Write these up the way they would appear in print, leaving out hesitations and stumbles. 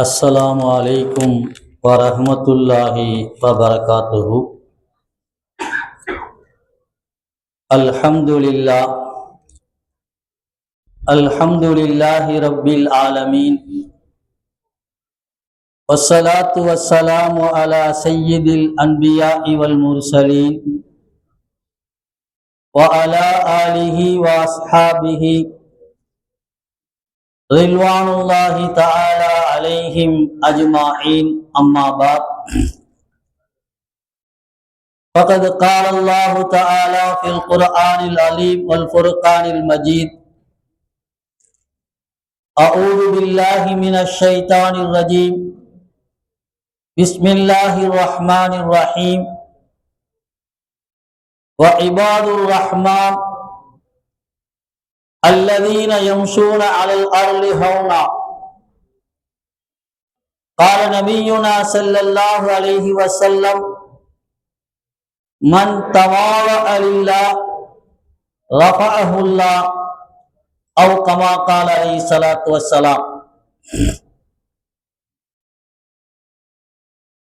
अस्सलामु अलैकुम वरहमतुल्लाहि वबरकातुहु। अल्हम्दुलिल्लाह अल्हम्दुलिल्लाहि रब्बिल आलमीन वस्सलातु वस्सलामु अला सय्यिदिल अन्बियाइ वल मुरसलीन व अला आलिहि व अस्हाबिहि रिज़वानुल्लाहि तआला अलैहिम अजमाइन। अम्मा बाद फ़क़द क़ाल अल्लाहु तआला फ़िल क़ुरआनिल अज़ीम वल फ़ुरक़ानिल मजीद। अऊज़ु बिल्लाहि मिनश शैतानिर रजीम। बिस्मिल्लाहिर रहमानिर रहीम। व इबादुर रहमान अल्लज़ीना यमशूना अलल अर्ज़ि हौना। क़ाल नबियुना सल्लल्लाहु अलैहि वसल्लम मन तवाज़अ लिल्लाह रफ़अहुल्लाह औ कमा क़ाल अलैहि ஸலாத்து வஸ்ஸலாம்।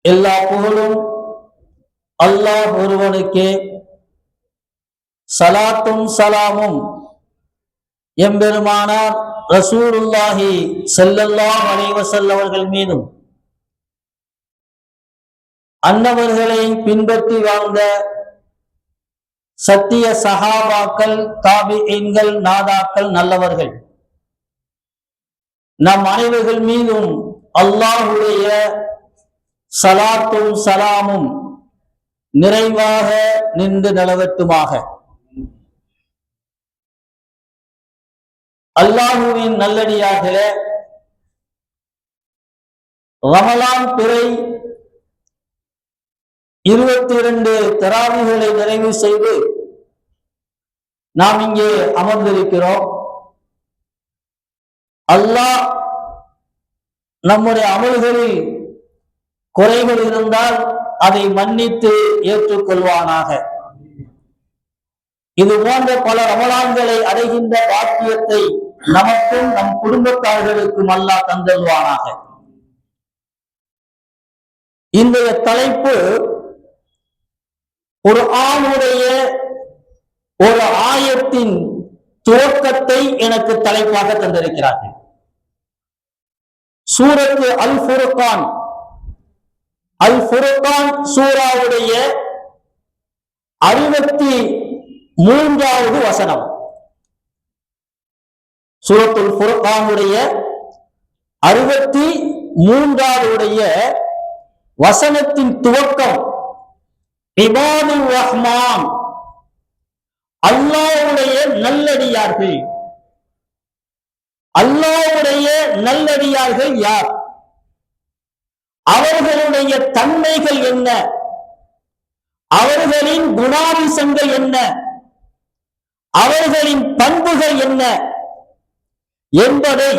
எல்லா புகழும் அல்லாஹ் ஒருவனுக்கே, சலாத்தும் சலாமும் எம்பெருமானார் ரசூலுல்லாஹி ஸல்லல்லாஹு அலைஹி வஸல்லம் அவர்கள் மீதும், அன்னவர்களை பின்பற்றி வாழ்ந்த சத்திய சஹாபாக்கள், தாபிஈன்கள், நாதாக்கள், நல்லவர்கள் நம் அனைவர்கள் மீதும் அல்லாஹுடைய சலாத்தும் சலாமும் நிறைவாக நின்று நிலவட்டுமாக. அல்லாஹுவின் நல்லடியார்களே, ரமலான் பிறை 22 தராவிகளை நிறைவு செய்து நாம் இங்கே அமர்ந்திருக்கிறோம். அல்லாஹ் நம்முடைய அமல்களில் குறைகள் இருந்தால் அதை மன்னித்து ஏற்றுக்கொள்வானாக. இது போன்ற பல ரமலான்களை அடைகின்ற பாக்கியத்தை நமக்கும் நம் குடும்பத்தார்களுக்கும் அல்லாஹ் தந்தல்வானாக. இன்றைய தலைப்பு குர்ஆனுடைய ஒரு ஆயத்தின் துவக்கத்தை எனக்கு தலைப்பாக தந்திருக்கிறார்கள். சூரத்து அல் ஃபுர்கான், அல் ஃபுர்கான் சூராவுடைய 63வது வசனம். சூரத்துல் ஃபுர்கானுடைய 63வது வசனத்தின் துவக்கம் இபாதுர் ரஹ்மான், அல்லாஹ்வுடைய நல்லடியார்கள். அல்லாஹ்வுடைய நல்லடியார்கள் யார்? அவர்களுடைய தன்மைகள் என்ன? அவர்களின் குணாதிசங்கள் என்ன? அவர்களின் பண்புகள் என்ன என்பதை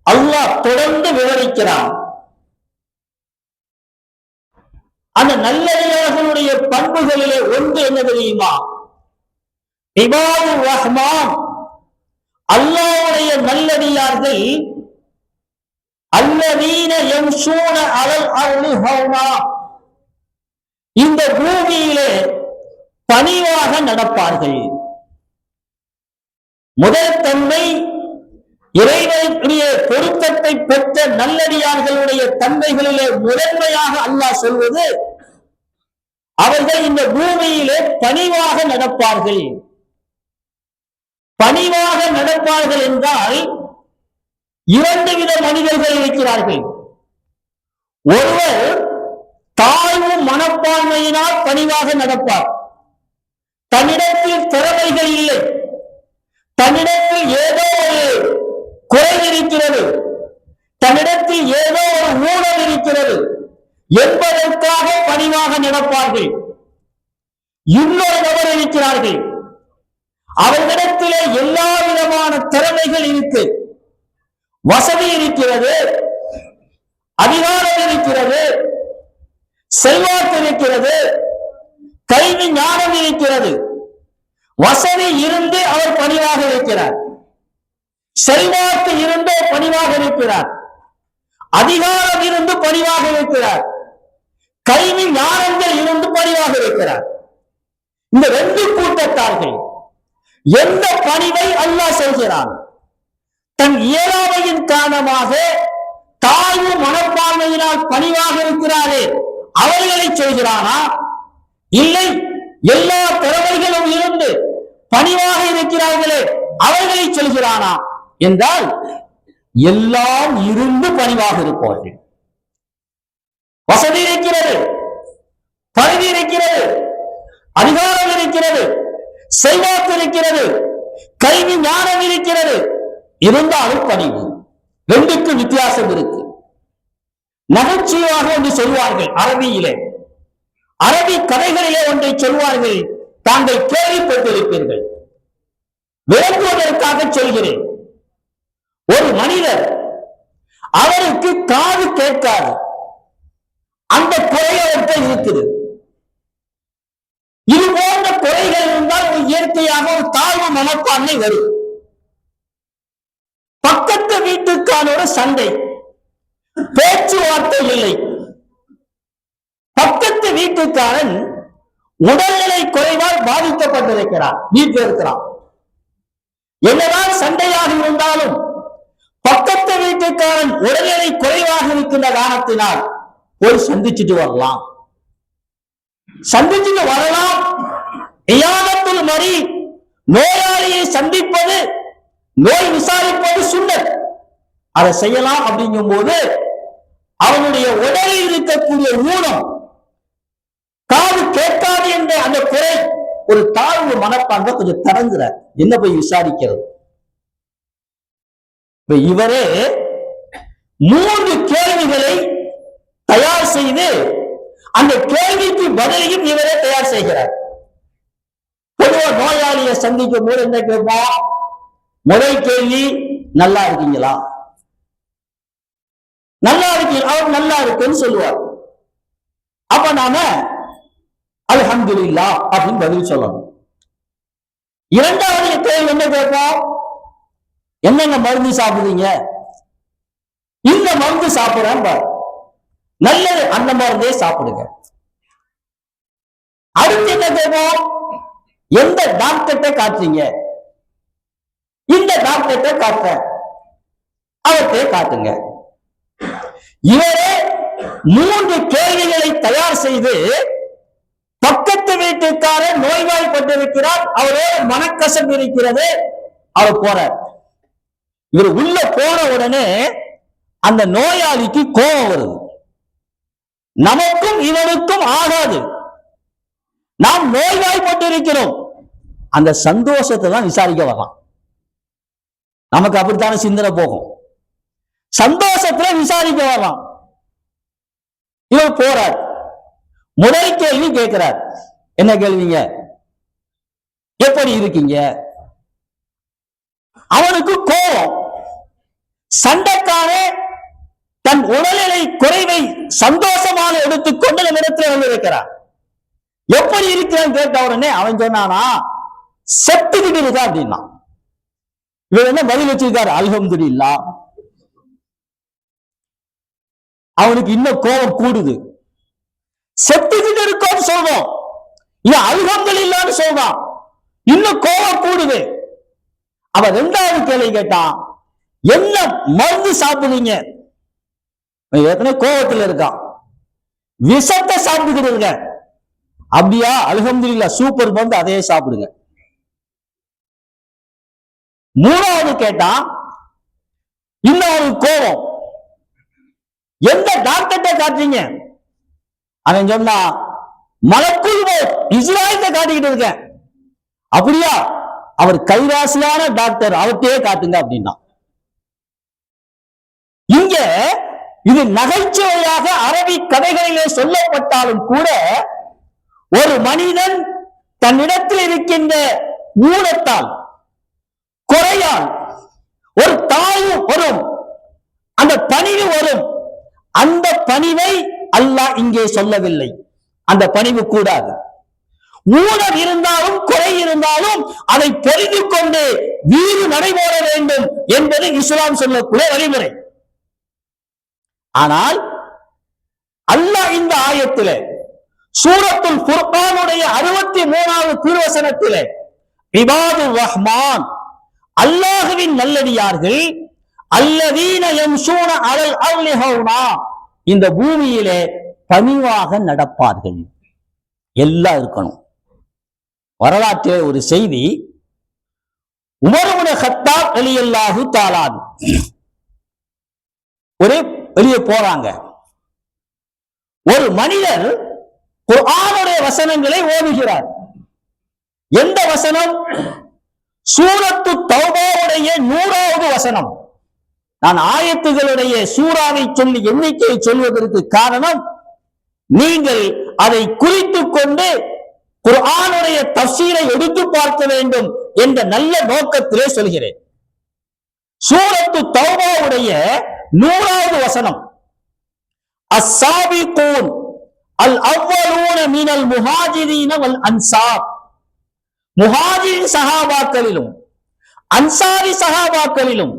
அல்லாஹ் தொடர்ந்து விவரிக்கிறான். அந்த நல்லடியார்களுடைய பண்புகளிலே ஒன்று என்ன தெரியுமா? இபாதுர் ரஹ்மான், அல்லாஹ்வுடைய நல்லடியார்கள் அல்லதீன யம்ஷூன அலல் அர்ளி ஹௌனா, இந்த பூமியிலே பணிவாக நடப்பார்கள். முதல் தன்மை, இறைவனுடைய பொருத்தத்தை பெற்ற நல்லடியார்களுடைய தன்மைகளிலே முதன்மையாக அல்லாஹ் சொல்வது, அவர்கள் இந்த பூமியிலே பணிவாக நடப்பார்கள். பணிவாக நடப்பார்கள் என்றால் 2 வித மனிதர்கள் இருக்கிறார்கள். ஒருவர் தாழ்வு மனப்பான்மையினால் பணிவாக நடப்பார். தன்னிடத்தில் திறமைகள் இல்லை, தன்னிடத்தில் ஏதோ ஒரு குறை இருக்கிறது, தன்னிடத்தில் ஏதோ ஒரு ஊழல் இருக்கிறது என்பதற்காக பணிவாக நடப்பார்கள். இன்னொரு நபர் இருக்கிறார்கள், அவர்களிடத்திலே எல்லா விதமான திறமைகள் இருக்கு, வசதி இருக்கிறது, அதிகாரம் இருக்கிறது, செல்வாக்கு இருக்கிறது, கல்வி ஞானம் இருக்கிறது, வசதி இருந்து அவர் பணிவாக இருக்கிறார், செல்வாக்கு இருந்தே பணிவாக இருக்கிறார். அதிகாரம் இருந்து பணிவாக இருக்கிறார், கல்வி ஞானங்கள் இருந்து பணிவாக இருக்கிறார். இந்த ரெண்டு கூட்டத்தார்கள் எந்த பணிவை அல்லாஹ் செய்கிறான்? தன் இயலாமையின் காரணமாக தாழ்வு மனப்பான்மையினால் பணிவாக இருக்கிறாரே அவர்களை சொல்கிறானா, இல்லை எல்லா திறமைகளும் இருந்து பணிவாக இருக்கிறார்களே அவர்களை சொல்கிறானா என்றால் எல்லாம் இருந்து பணிவாக இருப்பார்கள். வசதி இருக்கிறது, பதவி இருக்கிறது, அதிகாரம் இருக்கிறது, செல்வாக்கு இருக்கிறது, கல்வி ஞானம் இருக்கிறது, இருந்தாலும் பணிவு. ரெண்டுக்கும் வித்தியாசம் இருக்கு. நகைச்சுவையாக ஒன்று சொல்வார்கள் அரபியிலே, அரபி கதைகளிலே ஒன்றை சொல்வார்கள், தாங்கள் கேள்விப்பட்டிருப்பீர்கள். விளக்குவதற்காக சொல்கிறேன். ஒரு மனிதர், அவருக்கு காது கேட்காது, அந்த குறை அவர்கிட்ட இருக்குது. இது போன்ற குறைகள் இருந்தால் ஒரு இயற்கையாக ஒரு தாழ்வு மனப்பான்மை வரும். பக்கத்து வீட்டுக்கானோட சண்டை, பேச்சுவார்த்தை இல்லை. பக்கத்து வீட்டுக்காரன் உடல்நிலை குறைவால் பாதிக்கப்பட்டிருக்கிறார், வீட்டில் இருக்கிறான். என்னதான் சண்டையாக இருந்தாலும் பக்கத்து வீட்டுக்காரன் உடல்நிலை குறைவாக இருக்கின்ற காரணத்தினால் போய் சந்திச்சுட்டு வரலாம். சந்திச்சுட்டு வரலாம். இயாதத்துல் மரி, நோயாளியை சந்திப்பது, நோய் விசாரிப்பது சுன்னத், அதை செய்யலாம். அப்படிங்கும் போது அவனுடைய உடலில் இருக்கக்கூடிய ஊனம், காது கேட்காது என்ற அந்த குறை, ஒரு தாழ்வு மனப்பான்மை கொஞ்சம் தடங்குற, என்ன போய் விசாரிக்கிறது. இவரே 3 கேள்விகளை தயார் செய்து அந்த கேள்விக்கு பதிலையும் இவரே தயார் செய்கிறார். பொதுவா நோயாளியை சந்திக்கும் போது என்ன கேட்போம்? முதல் கேள்வி, நல்லா இருக்கீங்களா? நல்லா இருக்கீங்க, அவர் நல்லா இருக்குன்னு சொல்லுவார். அப்ப நாம அல்ஹம்துலில்லாஹ் அப்படின்னு பதில் சொல்லணும். இரண்டாவது கேள்வி என்ன கேட்போம்? என்னென்ன மருந்து சாப்பிடுறீங்க? இந்த மருந்து சாப்பிடுறேன், நல்லது, அந்த மருந்தே சாப்பிடுங்க. அடுத்து என்ன கேட்போம்? எந்த டாக்டர்கிட்ட காட்டுறீங்க? இந்த டாக்டர்கிட்ட காட்டுறேன், அவர்கிட்ட காட்டுங்க. இவரே 3 கேள்விகளை தயார் செய்து பக்கத்து வீட்டுக்காரர் நோய்வாய்ப்பட்டிருக்கிறார், அவரோட மனக்கசப்பு இருக்கிறது, அவர் போறார். இவர் உள்ள போன உடனே அந்த நோயாளிக்கு கோபம் வருது. நமக்கும் இவனுக்கும் ஆகாது, நாம் நோய்வாய்ப்பட்டிருக்கிறோம். அந்த சந்தோஷத்தை தான் விசாரிக்க வரலாம். நமக்கு அப்படித்தான சிந்தனை போகும். சந்தோஷத்துல விசாரிக்க வரலாம். இவர் போறார். முதல் கேள்வி கேட்கிறார். என்ன கேள்விங்க? எப்படி இருக்கீங்க? அவனுக்கு கோபம். சண்டைக்கான தன் உடல்நிலை குறைவை சந்தோஷமாக எடுத்துக்கொண்டு நம்ம இடத்துல வந்து இருக்கிறார். எப்படி இருக்கிறான்னு கேட்ட உடனே அவன் சொன்னானா, செத்துக்கிட்டு இருக்கா அப்படின்னா. இவர் என்ன பதில் வச்சிருக்காரு? அல்ஹம்துலில்லாஹ். அவனுக்கு இன்னும் கோபம் கூடுது. செத்துக்கிட்டு இருக்கோன்னு சொல்றோம், இவன் அல்ஹம்துலில்லாஹ்னு சொல்றான், இன்னும் கோபம் கூடுது. அவன் 2வது கேள்வி கேட்டான், என்ன மருந்து சாப்பிடுறீங்க? ஏற்கனவே கோபத்தில் இருக்கான். விஷத்தை சாப்பிட்டுக்கிட்டு இருக்க. அப்படியா? அல்ஹம்துலில்லாஹ், சூப்பர் மருந்து, அதையே சாப்பிடுங்க. 3வது கேட்டான், இன்னொரு கோபம், எந்த டாக்டர்கிட்ட காட்டுறீங்க? அவன் சொன்னா, மலக்குல் மௌத் இஸ்ராயீல்கிட்ட காட்டிக்கிட்டு இருக்கேன். அப்படியா? அவர் கைராசியான டாக்டர், அவர்கிட்டயே காட்டுங்க அப்படின்னா. இங்க இது நகைச்சுவையாக அரபி கதைகளிலே சொல்லப்பட்டாலும் கூட, ஒரு மனிதன் தன்னிடத்தில் இருக்கின்ற ஊனத்தால், குறையால் ஒரு தாழ்வு வரும், அந்த பணிவு வரும். அந்த பணிவை அல்லாஹ் இங்கே சொல்லவில்லை. அந்த பணிவு கூடாது. ஊனம் இருந்தாலும் குறை இருந்தாலும் அதை பொறிந்து கொண்டு வீடு நடைபெற வேண்டும் என்பது இஸ்லாம் சொல்லக்கூடிய வழிமுறை. ஆனால் அல்லாஹ் இந்த ஆயத்திலே சூரத்துல் ஃபுர்கானுடைய 63வது திருவசனத்திலே இபாதுர் ரஹ்மான் அல்லாஹ்வின் நல்லடியார்கள் அல்லதீன யம்ஷூன அலல் அர்லி ஹௌனா இந்த பூமியிலே பணிவாக நடப்பார்கள். எல்லாம் இருக்கணும். வரலாற்றிலே ஒரு செய்தி, உமர் இப்னு கத்தாப் ரலியல்லாஹு தஆலா ஒரு வெளியே போறாங்க. ஒரு மனிதர் குர்ஆனுடைய வசனங்களை ஓதுகிறார். எந்த வசனம்? சூரத்து தௌபாவுடைய 100வது வசனம். நான் ஆயத்துகளுடைய சூறாவை சொல்லி எண்ணிக்கையை சொல்வதற்கு காரணம், நீங்கள் அதை குறித்துக் கொண்டு குர்ஆனுடைய தஃசீரை எடுத்து பார்க்க வேண்டும் என்ற நல்ல நோக்கத்திலே சொல்கிறேன். சூரத்து தௌபாவுடைய 100வது வசனம், அஸ்ஸாபிகூன் அல் அவ்வலூன மினல் முஹாஜிரீன வல் அன்சார். முஹாஜிரின் சஹாபாக்களிலும் அன்சாரி சஹாபாக்களிலும்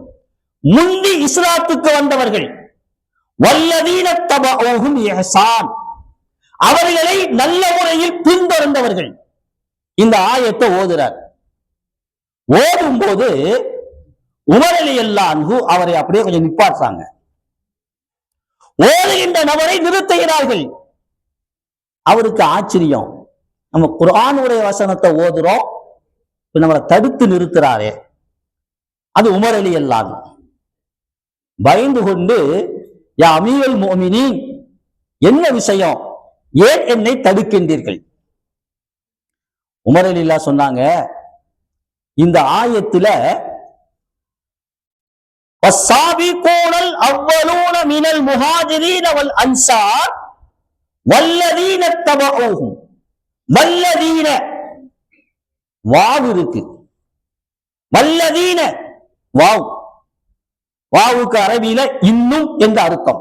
முந்தி இஸ்லாத்துக்கு வந்தவர்கள், வல்லதீன தபஊஹும் இஹ்சான், அவர்களை நல்ல முறையில் பின்தொடர்ந்தவர்கள். இந்த ஆயத்தை ஓதுறார். ஓதும் போது உமர் ரலியல்லாஹு அன்ஹு அவரை அப்படியே கொஞ்சம் நிப்பாட்டுறாங்க. ஓதுகின்ற நபரை நிறுத்துகிறார்கள். அவருக்கு ஆச்சரியம், நம்ம குர்ஆனுடைய வசனத்தை ஓதுறோம், நம்மளை தடுத்து நிறுத்துறாரே. அது உமர் ரலியல்லாஹு அன்ஹு பயந்து கொண்டு, யா அமீருல் முஃமினீன், என்ன விஷயம், ஏன் என்னை தடுக்கின்றீர்கள்? உமர் ரலியல்லாஹு சொன்னாங்க, இந்த ஆயத்துல வஸ்ஸாபிகூனல் அவ்வலூன மினல் முஹாஜிரீன வல் அன்சார் வல்லதீன தபஊஹும், வல்லதீன வாவ் இருக்கு, வல்லதீன வாவ், வாவுக்கு அரபியில இன்னும் என்ற அர்த்தம்.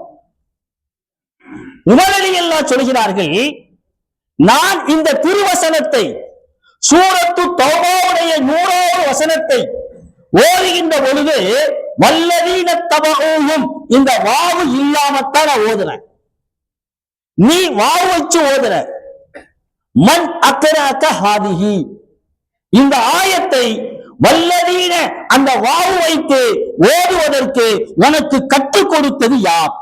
உமர் ரலியல்லாஹு சொல்கிறார்கள், நான் இந்த திருவசனத்தை சூரத்து தௌபாவுடைய 100வது வசனத்தை ஓதுகின்ற பொழுது வல்லதீன தபஊஹும் இந்த வாவு இல்லாமத்தான் நான் ஓதுறேன். நீ வாவு வச்சு ஓதுற. மன் அக்ராக ஹாதிஹி, இந்த ஆயத்தை வல்லதீன அந்த வாவு வைத்து ஓதுவதற்கு உனக்கு கற்றுக் கொடுத்தது யார்?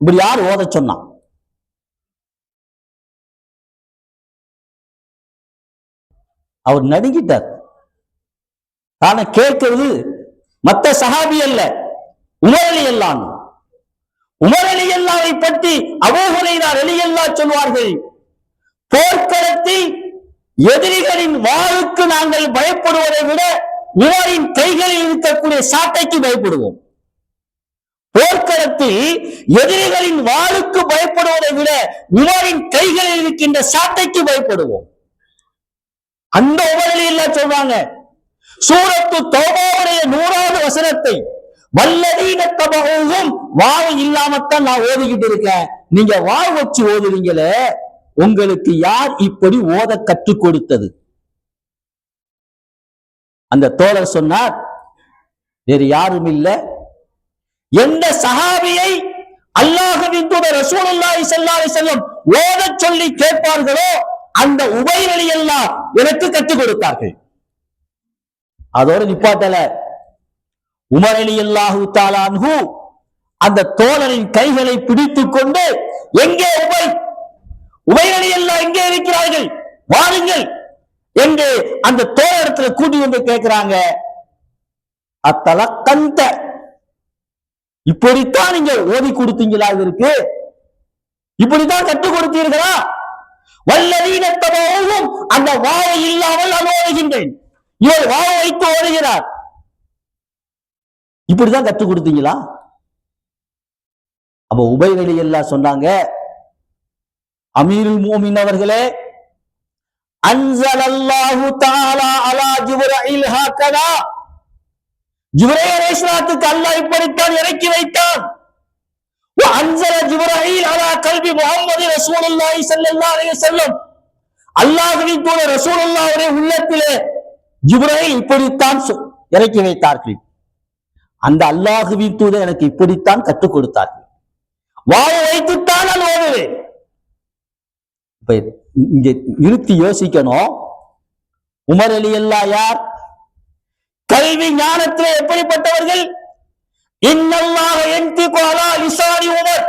இப்படி யார் ஓத சொன்னான்? அவர் நடுங்கிட்டார். தான கேட்கிறது மத்த சஹாபி அல்ல, உமர் ரலியல்லாஹு அன்ஹு. உமர் ரலியல்லாஹை பற்றி அபூ ஹுரைரா ரலியல்லாஹு சொல்வார்கள், போர்க்களத்தில் எதிரிகளின் வாளுக்கு நாங்கள் பயப்படுவதை விட உமரின் கைகளில் இருக்கக்கூடிய சாட்டைக்கு பயப்படுவோம். போர்க்களத்தில் எதிரிகளின் வாளுக்கு பயப்படுவதை விட உமரின் கைகளில் இருக்கின்ற சாட்டைக்கு பயப்படுவோம். அந்த உமர் ரலியல்லாஹு சொல்றாங்க, சூரத்து தௌபாவுடைய 100வது வசனத்தை வல்லதீன தபஊஹும் வாவு இல்லாமத்தான் நான் ஓதிக்கிட்டு இருக்கேன், நீங்க வாவு வச்சு ஓதுறீங்களே, உங்களுக்கு யார் இப்படி ஓத கற்றுக் கொடுத்தது? அந்த தோழர் சொன்னார், வேறு யாரும் இல்ல, எந்த சஹாபியை அல்லாஹ்வின் தூதர் ரசூலுல்லாஹி ஸல்லல்லாஹு அலைஹி வஸல்லம் ஓதச் சொல்லி கேட்பார்களோ அந்த உபை ரலியல்லாஹு எனக்கு கற்றுக் கொடுத்தார்கள். அதோடு நிப்பாட்டல. உமர் ரலியல்லாஹு தஆலா அன்ஹு அந்த தோழரின் கைகளை பிடித்துக் கொண்டு, எங்கே உபை, உபை ரலியல்லாஹு எங்கே இருக்கிறார்கள், வாருங்கள் என்று அந்த தோழரிடத்துல கூட்டி வந்து கேட்கிறாங்க. அத்தலக்கந்த, இப்படித்தான் நீங்க ஓதி கொடுத்தீங்களா? இதற்கு இப்படித்தான் கற்றுக் கொடுத்தீர்களா? வல்லதீன தபஊஹும், அந்த வாவை இல்லாமல் நான் ஓதுகின்றேன், இவர் வாவை வைத்து ஓடுகிறார், இப்படிதான் கற்றுக் கொடுத்தீங்களா? அப்ப உபை ரலியல்லாஹு சொன்னாங்க, அமீருல் முஃமினீன் அவர்களே, அன்ஸலல்லாஹு தஆலா அலா ஜிப்ரீல் ஹக்கதா, ஜிப்ரீல் அலைஹிஸ்ஸலாத்துக்கு அல்லாஹ் இப்படித்தான் இறக்கி வைத்தான். வ அன்ஸல ஜிப்ரீல் அலா கல்பி முஹம்மது ரசூலுல்லாஹி ஸல்லல்லாஹு அலைஹி வஸல்லம், அல்லாஹ்வின் தூதர் ரசூலுல்லாஹ்வுடைய உள்ளத்திலே ஜிப்ரீல் இப்படித்தான் இறக்கி வைத்தார்கள். அந்த அல்லாஹ்வின் தூதர் எனக்கு இப்படித்தான் கற்றுக் கொடுத்தார்கள். வாயை வைத்துத்தான் நான் ஓதுவேன். இப்ப இங்க நிறுத்தி யோசிக்கணும். உமர் ரலியல்லாஹு யார்? கல்வி ஞானத்தில் எப்படிப்பட்டவர்கள்? இன்னல்லாஹ யன்திகு அலா லிசானி உமர்.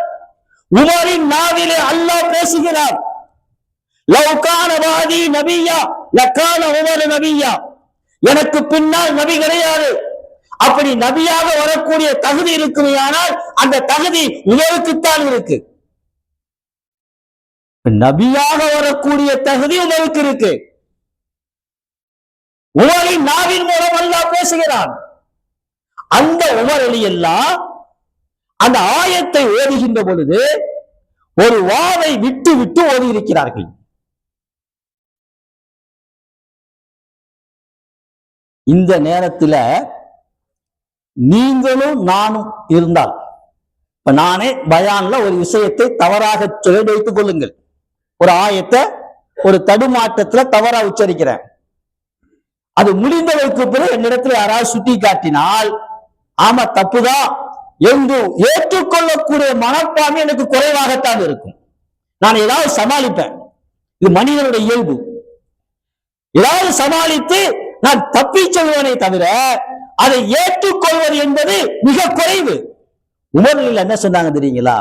உமரின் நாவிலே அல்லாஹ் பேசுகிறார். லவ் கான பாதி நபியா லகான உமர் நபியா. எனக்கு பின்னால் நபி கிடையாது, அப்படி நபியாக வரக்கூடிய தகுதி இருக்குமையானால் அந்த தகுதி உமருக்குத்தான் இருக்கு. நபியாக வரக்கூடிய தகுதி உமருக்கு இருக்கு. உமரின் நாவின் மூலம் அல்லாஹ் பேசுகிறான். அந்த உமர் ரலியல்லாஹு அந்த ஆயத்தை ஓதுகின்ற பொழுது ஒரு வாவை விட்டு விட்டு ஓதி இருக்கிறார்கள். இந்த நேரத்தில் நீங்களும் நானும் இருந்தால், இப்ப நானே பயான்ல ஒரு விஷயத்தை தவறாக சொல்லி வைத்துக் கொள்ளுங்கள். ஒரு ஆயத்தை ஒரு தடுமாற்றத்துல தவறா உச்சரிக்கிறேன். அது முடிந்ததற்கு பிறகு என்னிடத்துல யாராவது சுட்டி காட்டினால் ஆமா தப்புதான் என்று ஏற்றுக்கொள்ளக்கூடிய மனப்பான்மை எனக்கு குறைவாகத்தான் இருக்கும். நான் ஏதாவது சமாளிப்பேன், இது மனிதனுடைய இயல்பு. ஏதாவது சமாளித்து நான் தப்பி சொல்வதை தவிர அதை ஏற்றுக்கொள்வது என்பது மிக குறைவு. உமரில் என்ன சொன்னாங்க தெரியுங்களா?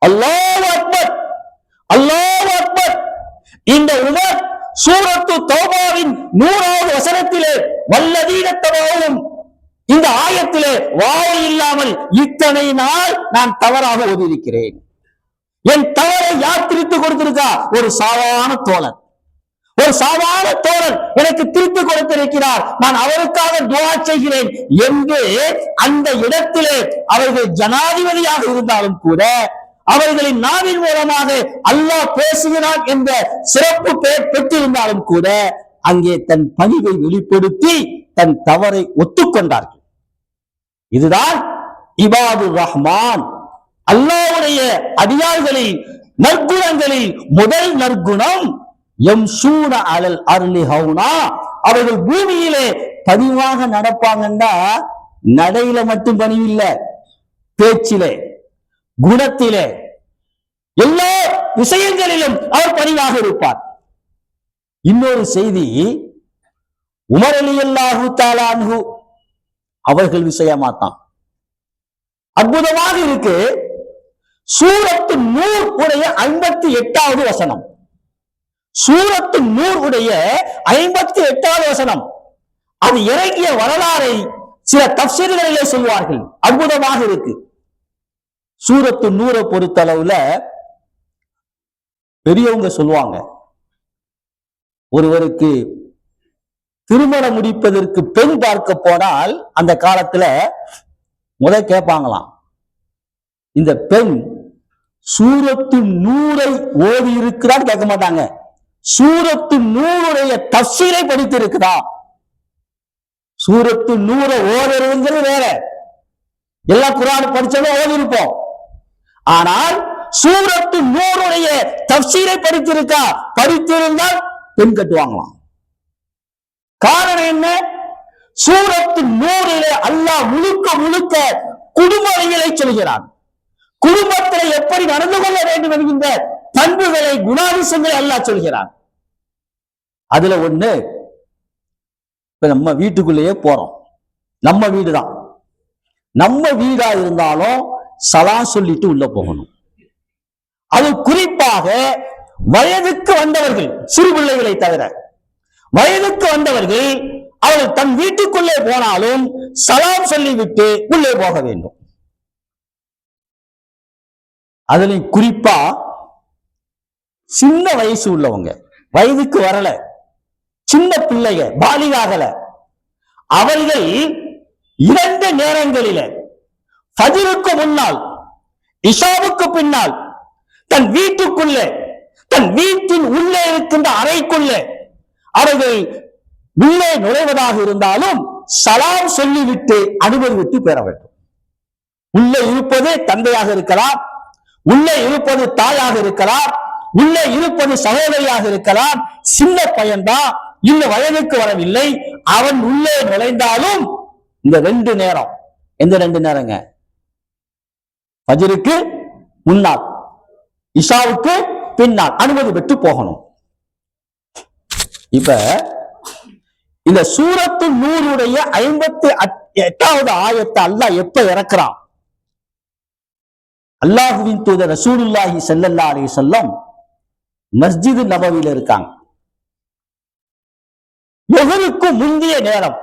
அல்லாஹு அக்பர், அல்லாஹு அக்பர். இந்த உமர் சூரத்து தௌபாவின் 100வது வசனத்திலே வல்லதீன தபவும் இந்த ஆயத்திலே வாய் இல்லாமல் இத்தனை நாள் நான் தவறாக ஓதியிருக்கிறேன். என் தவறை யார் திருத்து கொடுத்திருக்கா? ஒரு சாதாரண தோழன், ஒரு சாதாரண தோழன் எனக்கு திருத்து கொடுத்திருக்கிறார், நான் அவருக்காக துஆ செய்கிறேன் என்று அந்த இடத்திலே அவர்கள் ஜனாதிபதியாக இருந்தாலும் கூட, அவர்களின் நாவின் மூலமாக அல்லாஹ் பேசுகிறான் என்ற சிறப்பு பெயர் பெற்றிருந்தாலும் கூட அங்கே தன் பணிவை வெளிப்படுத்தி தன் தவறை ஒத்துக்கொண்டார்கள். இதுதான் இபாதுர் ரஹ்மான், அல்லாஹ்வுடைய அடியார்களில் நற்குணங்களில் முதல் நற்குணம் யம்ஷூன அலல் அர்லி ஹௌனா. அவர்கள் பூமியிலே பணிவாக நடப்பாங்கன்னா நடையில மட்டும் பணிவில்லை, பேச்சிலே, குணத்திலே, எல்லா விஷயங்களிலும் அவர் பணிவாக இருப்பார். இன்னொரு செய்தி, உமர் ரலியல்லாஹு தஆலா அன்ஹு அவர்கள் விஷயமாத்தான் அற்புதமாக இருக்கு. சூரத்து நூர் உடைய 58வது வசனம், சூரத்து நூர் உடைய 58வது வசனம், அது இறங்கிய வரலாறை சில தஃசீர்களிலே சொல்வார்கள். அற்புதமாக இருக்கு. சூரத்து நூரை பொறுத்தளவுல பெரியவங்க சொல்லுவாங்க, ஒருவருக்கு திருமணம் முடிப்பதற்கு பெண் பார்க்க போனால் அந்த காலத்துல கேட்பாங்களாம், இந்த பெண் சூரத்து நூரை ஓதி இருக்கிறான்னு கேட்க மாட்டாங்க, சூரத்து நூருடைய தஃசீரை படித்து இருக்குதா. சூரத்து நூரை ஓதுறதுங்கிறது வேற, எல்லா குர்ஆன் படிச்சதும் ஓதி இருப்போம். ஆனால் சூரத்து நூருடைய தஃசீரை படித்திருக்கா, படித்திருந்தால் பெண் கட்டுவாங்களாம். காரணம் என்ன? சூரத்து நூறிலே அல்லாஹ் முழுக்க முழுக்க குடும்பங்களை சொல்கிறான். குடும்பத்தில் எப்படி நடந்து கொள்ள வேண்டும் என்கின்ற பண்புகளை, குணாதிசங்களை அல்லாஹ் சொல்கிறான். அதுல ஒண்ணு, இப்ப நம்ம வீட்டுக்குள்ளேயே போறோம், நம்ம வீடுதான், நம்ம வீடா இருந்தாலும் சலாம் சொல்லிட்டு உள்ள போகணும். அது குறிப்பாக வயதுக்கு வந்தவர்கள், சிறு பிள்ளைகளை தவிர வயதுக்கு வந்தவர்கள் அவர்கள் தன் வீட்டுக்குள்ளே போனாலும் சலாம் சொல்லிவிட்டு உள்ளே போக வேண்டும். அதில் குறிப்பா சின்ன வயசு உள்ளவங்க, வயதுக்கு வரல, சின்ன பிள்ளைங்க, பாலிகாகல, அவர்கள் 2 நேரங்களில ஃபஜ்ருக்கு முன்னால் இஷாவுக்கு பின்னால் தன் வீட்டுக்குள்ளே, தன் வீட்டின் உள்ளே இருக்கின்ற அறைக்குள்ளே அவர்கள் உள்ளே நுழைவதாக இருந்தாலும் சலாம் சொல்லிவிட்டு அனுமதி விட்டு பெற வேண்டும். உள்ளே இருப்பது தந்தையாக இருக்கலாம், உள்ளே இருப்பது தாயாக இருக்கலாம், உள்ளே இருப்பது சகோதரியாக இருக்கலாம், சின்ன பையன்தான், இன்னும் வயதுக்கு வரவில்லை, அவன் உள்ளே நுழைந்தாலும் இந்த 2 நேரம், எந்த 2 நேரங்க? ஃபஜ்ருக்கு முன்னால், இஷாவுக்கு பின்னால் அனுமதி பெற்று போகணும். இப்ப இந்த சூரத்து நூறுடைய 58வது ஆயத்தை அல்லாஹ் எப்ப இறக்குறான்? அல்லாஹுவின் தூதர் ரசூலுல்லாஹி ஸல்லல்லாஹு அலைஹி வஸல்லம் மஸ்ஜிது நபவியில இருக்காங்க. லுஹருக்கு முந்தைய நேரம்,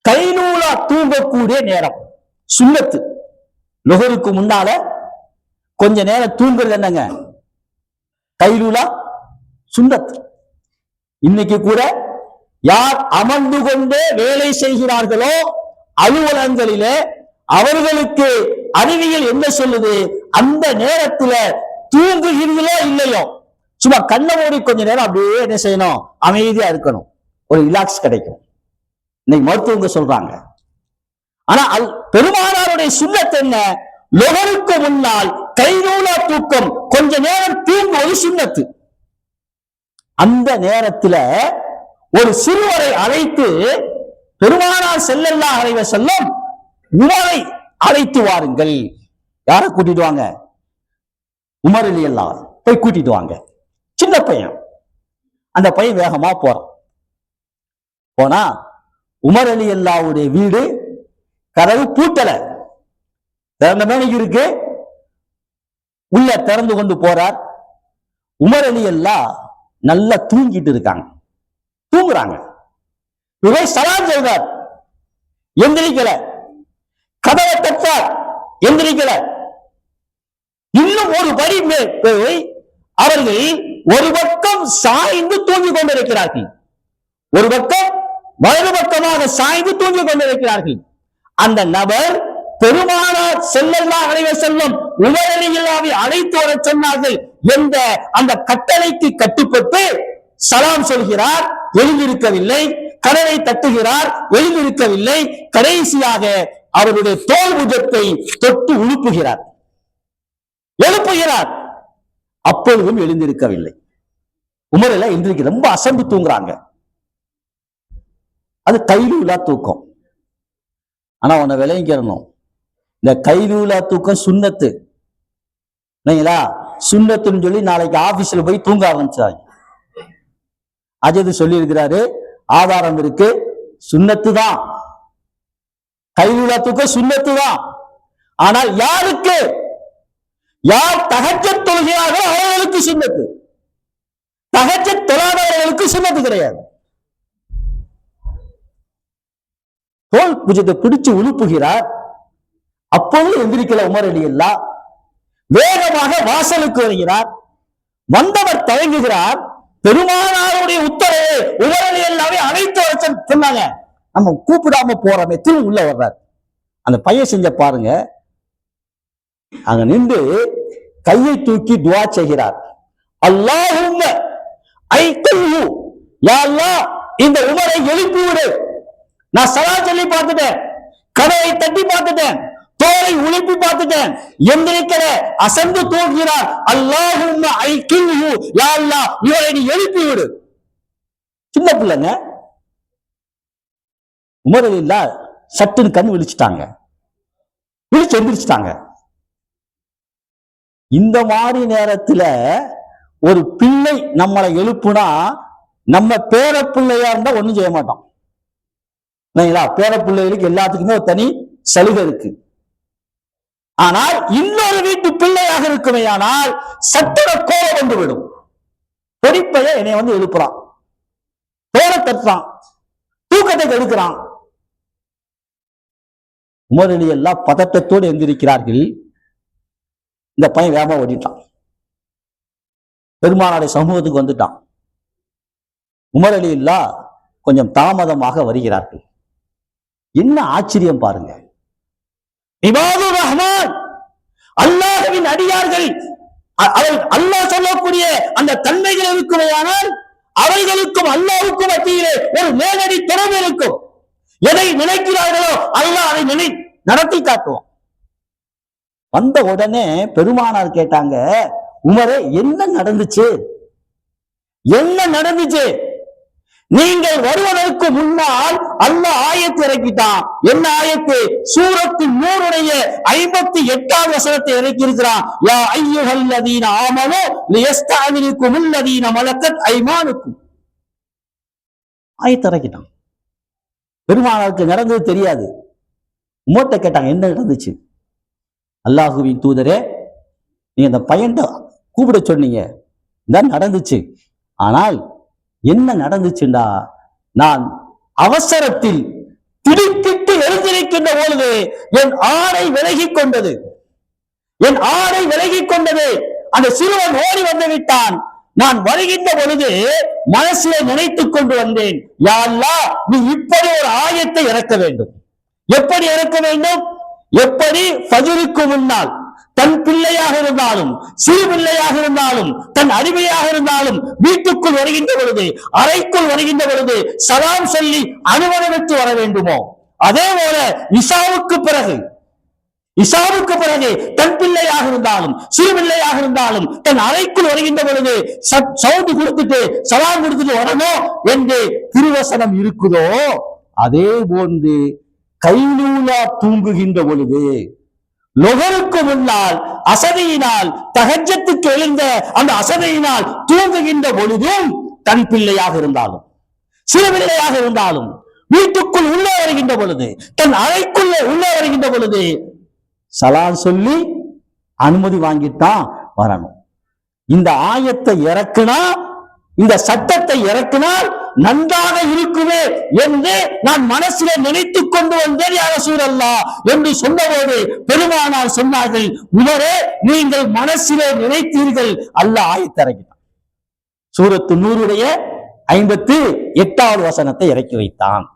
கைலூலா தூங்கக்கூடிய நேரம், சுன்னத்து. லுஹருக்கு முன்னால கொஞ்ச நேரம் தூங்குறது என்னங்க? கைலூலா சுன்னத்து. இன்னைக்கு கூட யார் அமர்ந்து கொண்டே வேலை செய்கிறார்களோ அலுவலகங்களிலே அவர்களுக்கு அறிவியல் என்ன சொல்லுது? அந்த நேரத்துல தூங்குகிறீர்களோ இல்லையோ, சும்மா கண்ணை மூடி கொஞ்ச நேரம் அப்படியே என்ன செய்யணும்? அமைதியா இருக்கணும், ஒரு ரிலாக்ஸ் கிடைக்கும். இன்னைக்கு மருத்துவங்க சொல்றாங்க. ஆனா பெருமானாருடைய சுன்னத் என்ன? லுஹருக்கு முன்னால் கைலூலா தூக்கம், கொஞ்ச நேரம் தூங்குவது சுன்னத்து. அந்த நேரத்துல ஒரு சிறுவரை அழைத்து பெருமானார் ஸல்லல்லாஹு அலைஹி வஸல்லம் உமரை அழைத்து வாருங்கள். யாரை கூட்டிட்டு வாங்க? உமர் ரலியல்லாஹு போய் கூட்டிட்டு வாங்க. சின்ன பையன், அந்த பையன் வேகமா போனா உமர் ரலியல்லாஹுடைய வீடு கதவு பூட்டல, திறந்த மேனிக்கு இருக்கு. உள்ள திறந்து கொண்டு போறார். உமர் ரலியல்லாஹு நல்லா தூங்கிட்டு இருக்காங்க, தூங்குறாங்க. இவர் சலாம் செய்தார், எந்திரிக்கல. கதவை தட்டார், எந்திரிக்கல. இன்னும் ஒரு படி அவர்கள் ஒரு பக்கம் சாய்ந்து தூங்கிக் கொண்டிருக்கிறார்கள், ஒரு பக்கம் வலது பக்கமாக சாய்ந்து தூங்கிக் கொண்டிருக்கிறார்கள். அந்த நபர் பெருமானார் ஸல்லல்லாஹு அலைஹி வஸல்லம் உமர் ரலியல்லாஹு அழைத்து வர சொன்னார்கள் என்ற அந்த கட்டளைக்கு கட்டுப்பட்டு சலாம் சொல்கிறார், எழுந்திருக்கவில்லை. கதவை தட்டுகிறார், எழுந்திருக்கவில்லை. கடைசியாக அவருடைய தோல் புஜத்தை தொட்டு எழுப்புகிறார். அப்பொழுதும் எழுந்திருக்கவில்லை. உமர் எல்லாம் எந்திரிக்க ரொம்ப அசந்து தூங்குறாங்க. அது கைலூலா தூக்கம். ஆனா உன்னை விளங்கிக்கிறணும், இந்த கைலூலா தூக்கம் சுன்னத்து. சுன்னத்துன்னு சொல்லி நாளைக்கு ஆபீஸ்ல போய் தூங்க ஆரம்பிச்சாங்க. அஜது சொல்லி இருக்கிறாரு, ஆதாரம் இருக்கு, சுன்னத்து தான். கைலூலா தூக்கம் சுன்னத்து தான். ஆனால் யாருக்கு? யார் தஹஜ்ஜத் தொழுகிறார்களோ அவர்களுக்கு சுன்னத்து, தஹஜ்ஜத் தொழாதவர்களுக்கு சுன்னத்து கிடையாது. தோல் புஜத்தை பிடிச்சு உழுப்புகிறார். அப்போது எந்திரிக்கல உமர் ரலியல்லாஹு. வேகமாக வாசலுக்கு வருகிறார். வந்தவர் தயங்குகிறார். பெருமானாருடைய உத்தரவு உமர் ரலியல்லாஹு அழைத்து வர சொன்னாங்க. நம்ம கூப்பிடாம போறோமே, திரும்ப உள்ள வர்றார். அந்த பையன் செஞ்ச பாருங்க, அங்க நின்று கையை தூக்கி துஆ செய்கிறார். அல்லாஹும்ம ஐகுஹு, யா அல்லாஹ் இந்த உமரை எழுப்பி விடு. நான் சலாம் சொல்லி பார்த்துட்டேன், கதவை தட்டி பார்த்துட்டேன், தோலை உழுப்பி பார்த்துட்டேன், எந்திரிக்கிற அசந்து தூங்குகிறார். அல்லாஹும்ம ஐகுஹு, யா அல்லாஹ் இவரை நீ எழுப்பி விடு. சின்ன பிள்ளைங்க. உமர் ரலியல்லாஹு சட்டுன்னு கண் விழிச்சிட்டாங்க, விழிச்சு எந்திரிச்சிட்டாங்க. இந்த மாதிரி நேரத்துல ஒரு பிள்ளை நம்மளை எழுப்புனா, நம்ம பேர பிள்ளையா இருந்தா ஒண்ணும் செய்ய மாட்டோம். பேர பிள்ளைகளுக்கு எல்லாத்துக்குமே ஒரு தனி சலுகை இருக்கு. ஆனால் இன்னொரு வீட்டு பிள்ளையாக இருக்குமே, ஆனால் சட்டர கோபம் வந்து விடும். பொடிப்பைய என்னை வந்து எழுப்புறான், பேர தட்டுறான், தூக்கத்தை கெடுக்கிறான். உமர் ரலியல்லாஹு பதட்டத்தோடு எந்திருக்கிறார்கள். இந்த பையன் வேகமா ஓடிட்டான், பெருமானாருடைய சமூகத்துக்கு வந்துட்டான். உமர் ரலியல்லாஹு கொஞ்சம் தாமதமாக வருகிறார்கள். என்ன ஆச்சரியம் பாருங்க, இபாதுர் ரஹ்மான் அல்லாஹ்வின் அடியார்கள், அல்லாஹ் சொல்லக்கூடிய அந்த தன்மைகள் இருக்குமையானால் அவர்களுக்கும் அல்லாஹ்வுக்கும் மத்தியிலே ஒரு நேரடி தொடர்பு இருக்கும். எதை நினைக்கிறார்களோ அல்லாஹ் அதை நடத்தி காட்டுவோம். வந்த உடனே பெருமானார் கேட்டாங்க, உமரே என்ன நடந்துச்சு, என்ன நடந்துச்சு? நீங்கள் வருவதற்கு முன்னால் அல்லாஹ் ஆயத்து இறக்கிட்டான். என்ன ஆயத்து? சூரத்து நூறுடைய 58வது வசனத்தை இறக்கி இருக்கிறான். யா அய்யுஹல்லதீன ஆமனு லியஸ்தஅதினுக்குமுல்லதீன மலக்கத் ஐமானுக்கும். ஆயத்து இறக்கிட்டான். பெருமானாருக்கு நடந்தது தெரியாது. உம்மர்ட்ட கேட்டாங்க, என்ன நடந்துச்சு? அல்லாஹுவின் தூதரே, நீங்க அந்த பையன்ட்ட கூப்பிட சொன்னீங்க, தான் நடந்துச்சு. ஆனால் என்ன நடந்துச்சுண்டா, நான் அவசரத்தில் திடுக்கிட்டு எழுந்திருக்கின்ற பொழுது என் ஆடை விலகிக் கொண்டது. என் ஆடை விலகிக் கொண்டது. அந்த சிறுவன் ஓடி வந்து விட்டான். நான் வருகின்ற பொழுது மனசிலே நினைத்துக் கொண்டு வந்தேன், யா அல்லாஹ், நீ இப்படி ஒரு ஆயத்தை இறக்க வேண்டும். எப்படி இறக்க வேண்டும்? எப்படி ஃபஜ்ருக்கு முன்னால் தன் பிள்ளையாக இருந்தாலும், சிறு பிள்ளையாக இருந்தாலும், தன் அடிமையாக இருந்தாலும் வீட்டுக்குள் வருகின்ற பொழுது, அறைக்குள் வருகின்ற பொழுது சலாம் சொல்லி அனுமதித்து வர வேண்டுமோ, அதே போல இஷாவுக்கு பிறகு தன் பிள்ளையாக இருந்தாலும், சிறு பிள்ளையாக இருந்தாலும் தன் அறைக்குள் வருகின்ற பொழுது சவுண்ட் கொடுத்துட்டு சலாம் கொடுத்துட்டு வரணும் என்று திருவசனம் இருக்குதோ, அதே போன்று கைலூலா தூங்குகின்ற பொழுது, லொஹருக்கு முன்னால் அசதியினால் தஹஜ்ஜத்துக்கு எழுந்த அந்த அசதியினால் தூங்குகின்ற பொழுதும், தன் பிள்ளையாக இருந்தாலும், சிறு பிள்ளையாக இருந்தாலும், வீட்டுக்குள் உள்ளே வருகின்ற பொழுது, தன் அறைக்குள்ளே உள்ளே வருகின்ற பொழுது சலாம் சொல்லி அனுமதி வாங்கித்தான் வரணும். இந்த ஆயத்தை இறக்குனா, இந்த சட்டத்தை இறக்கினால் நன்றாக இருக்குமே என்று நான் மனசிலே நினைத்துக் கொண்டு வந்தேன் யா ரசூலல்லாஹ் என்று சொன்னபோது பெருமானார் சொன்னார்கள், உமரே, நீங்கள் மனசிலே நினைத்தீர்கள், அல்லாஹ் ஆயத்தை இறக்கினான். சூரத்து நூறுடைய 58வது வசனத்தை இறக்கி வைத்தான்.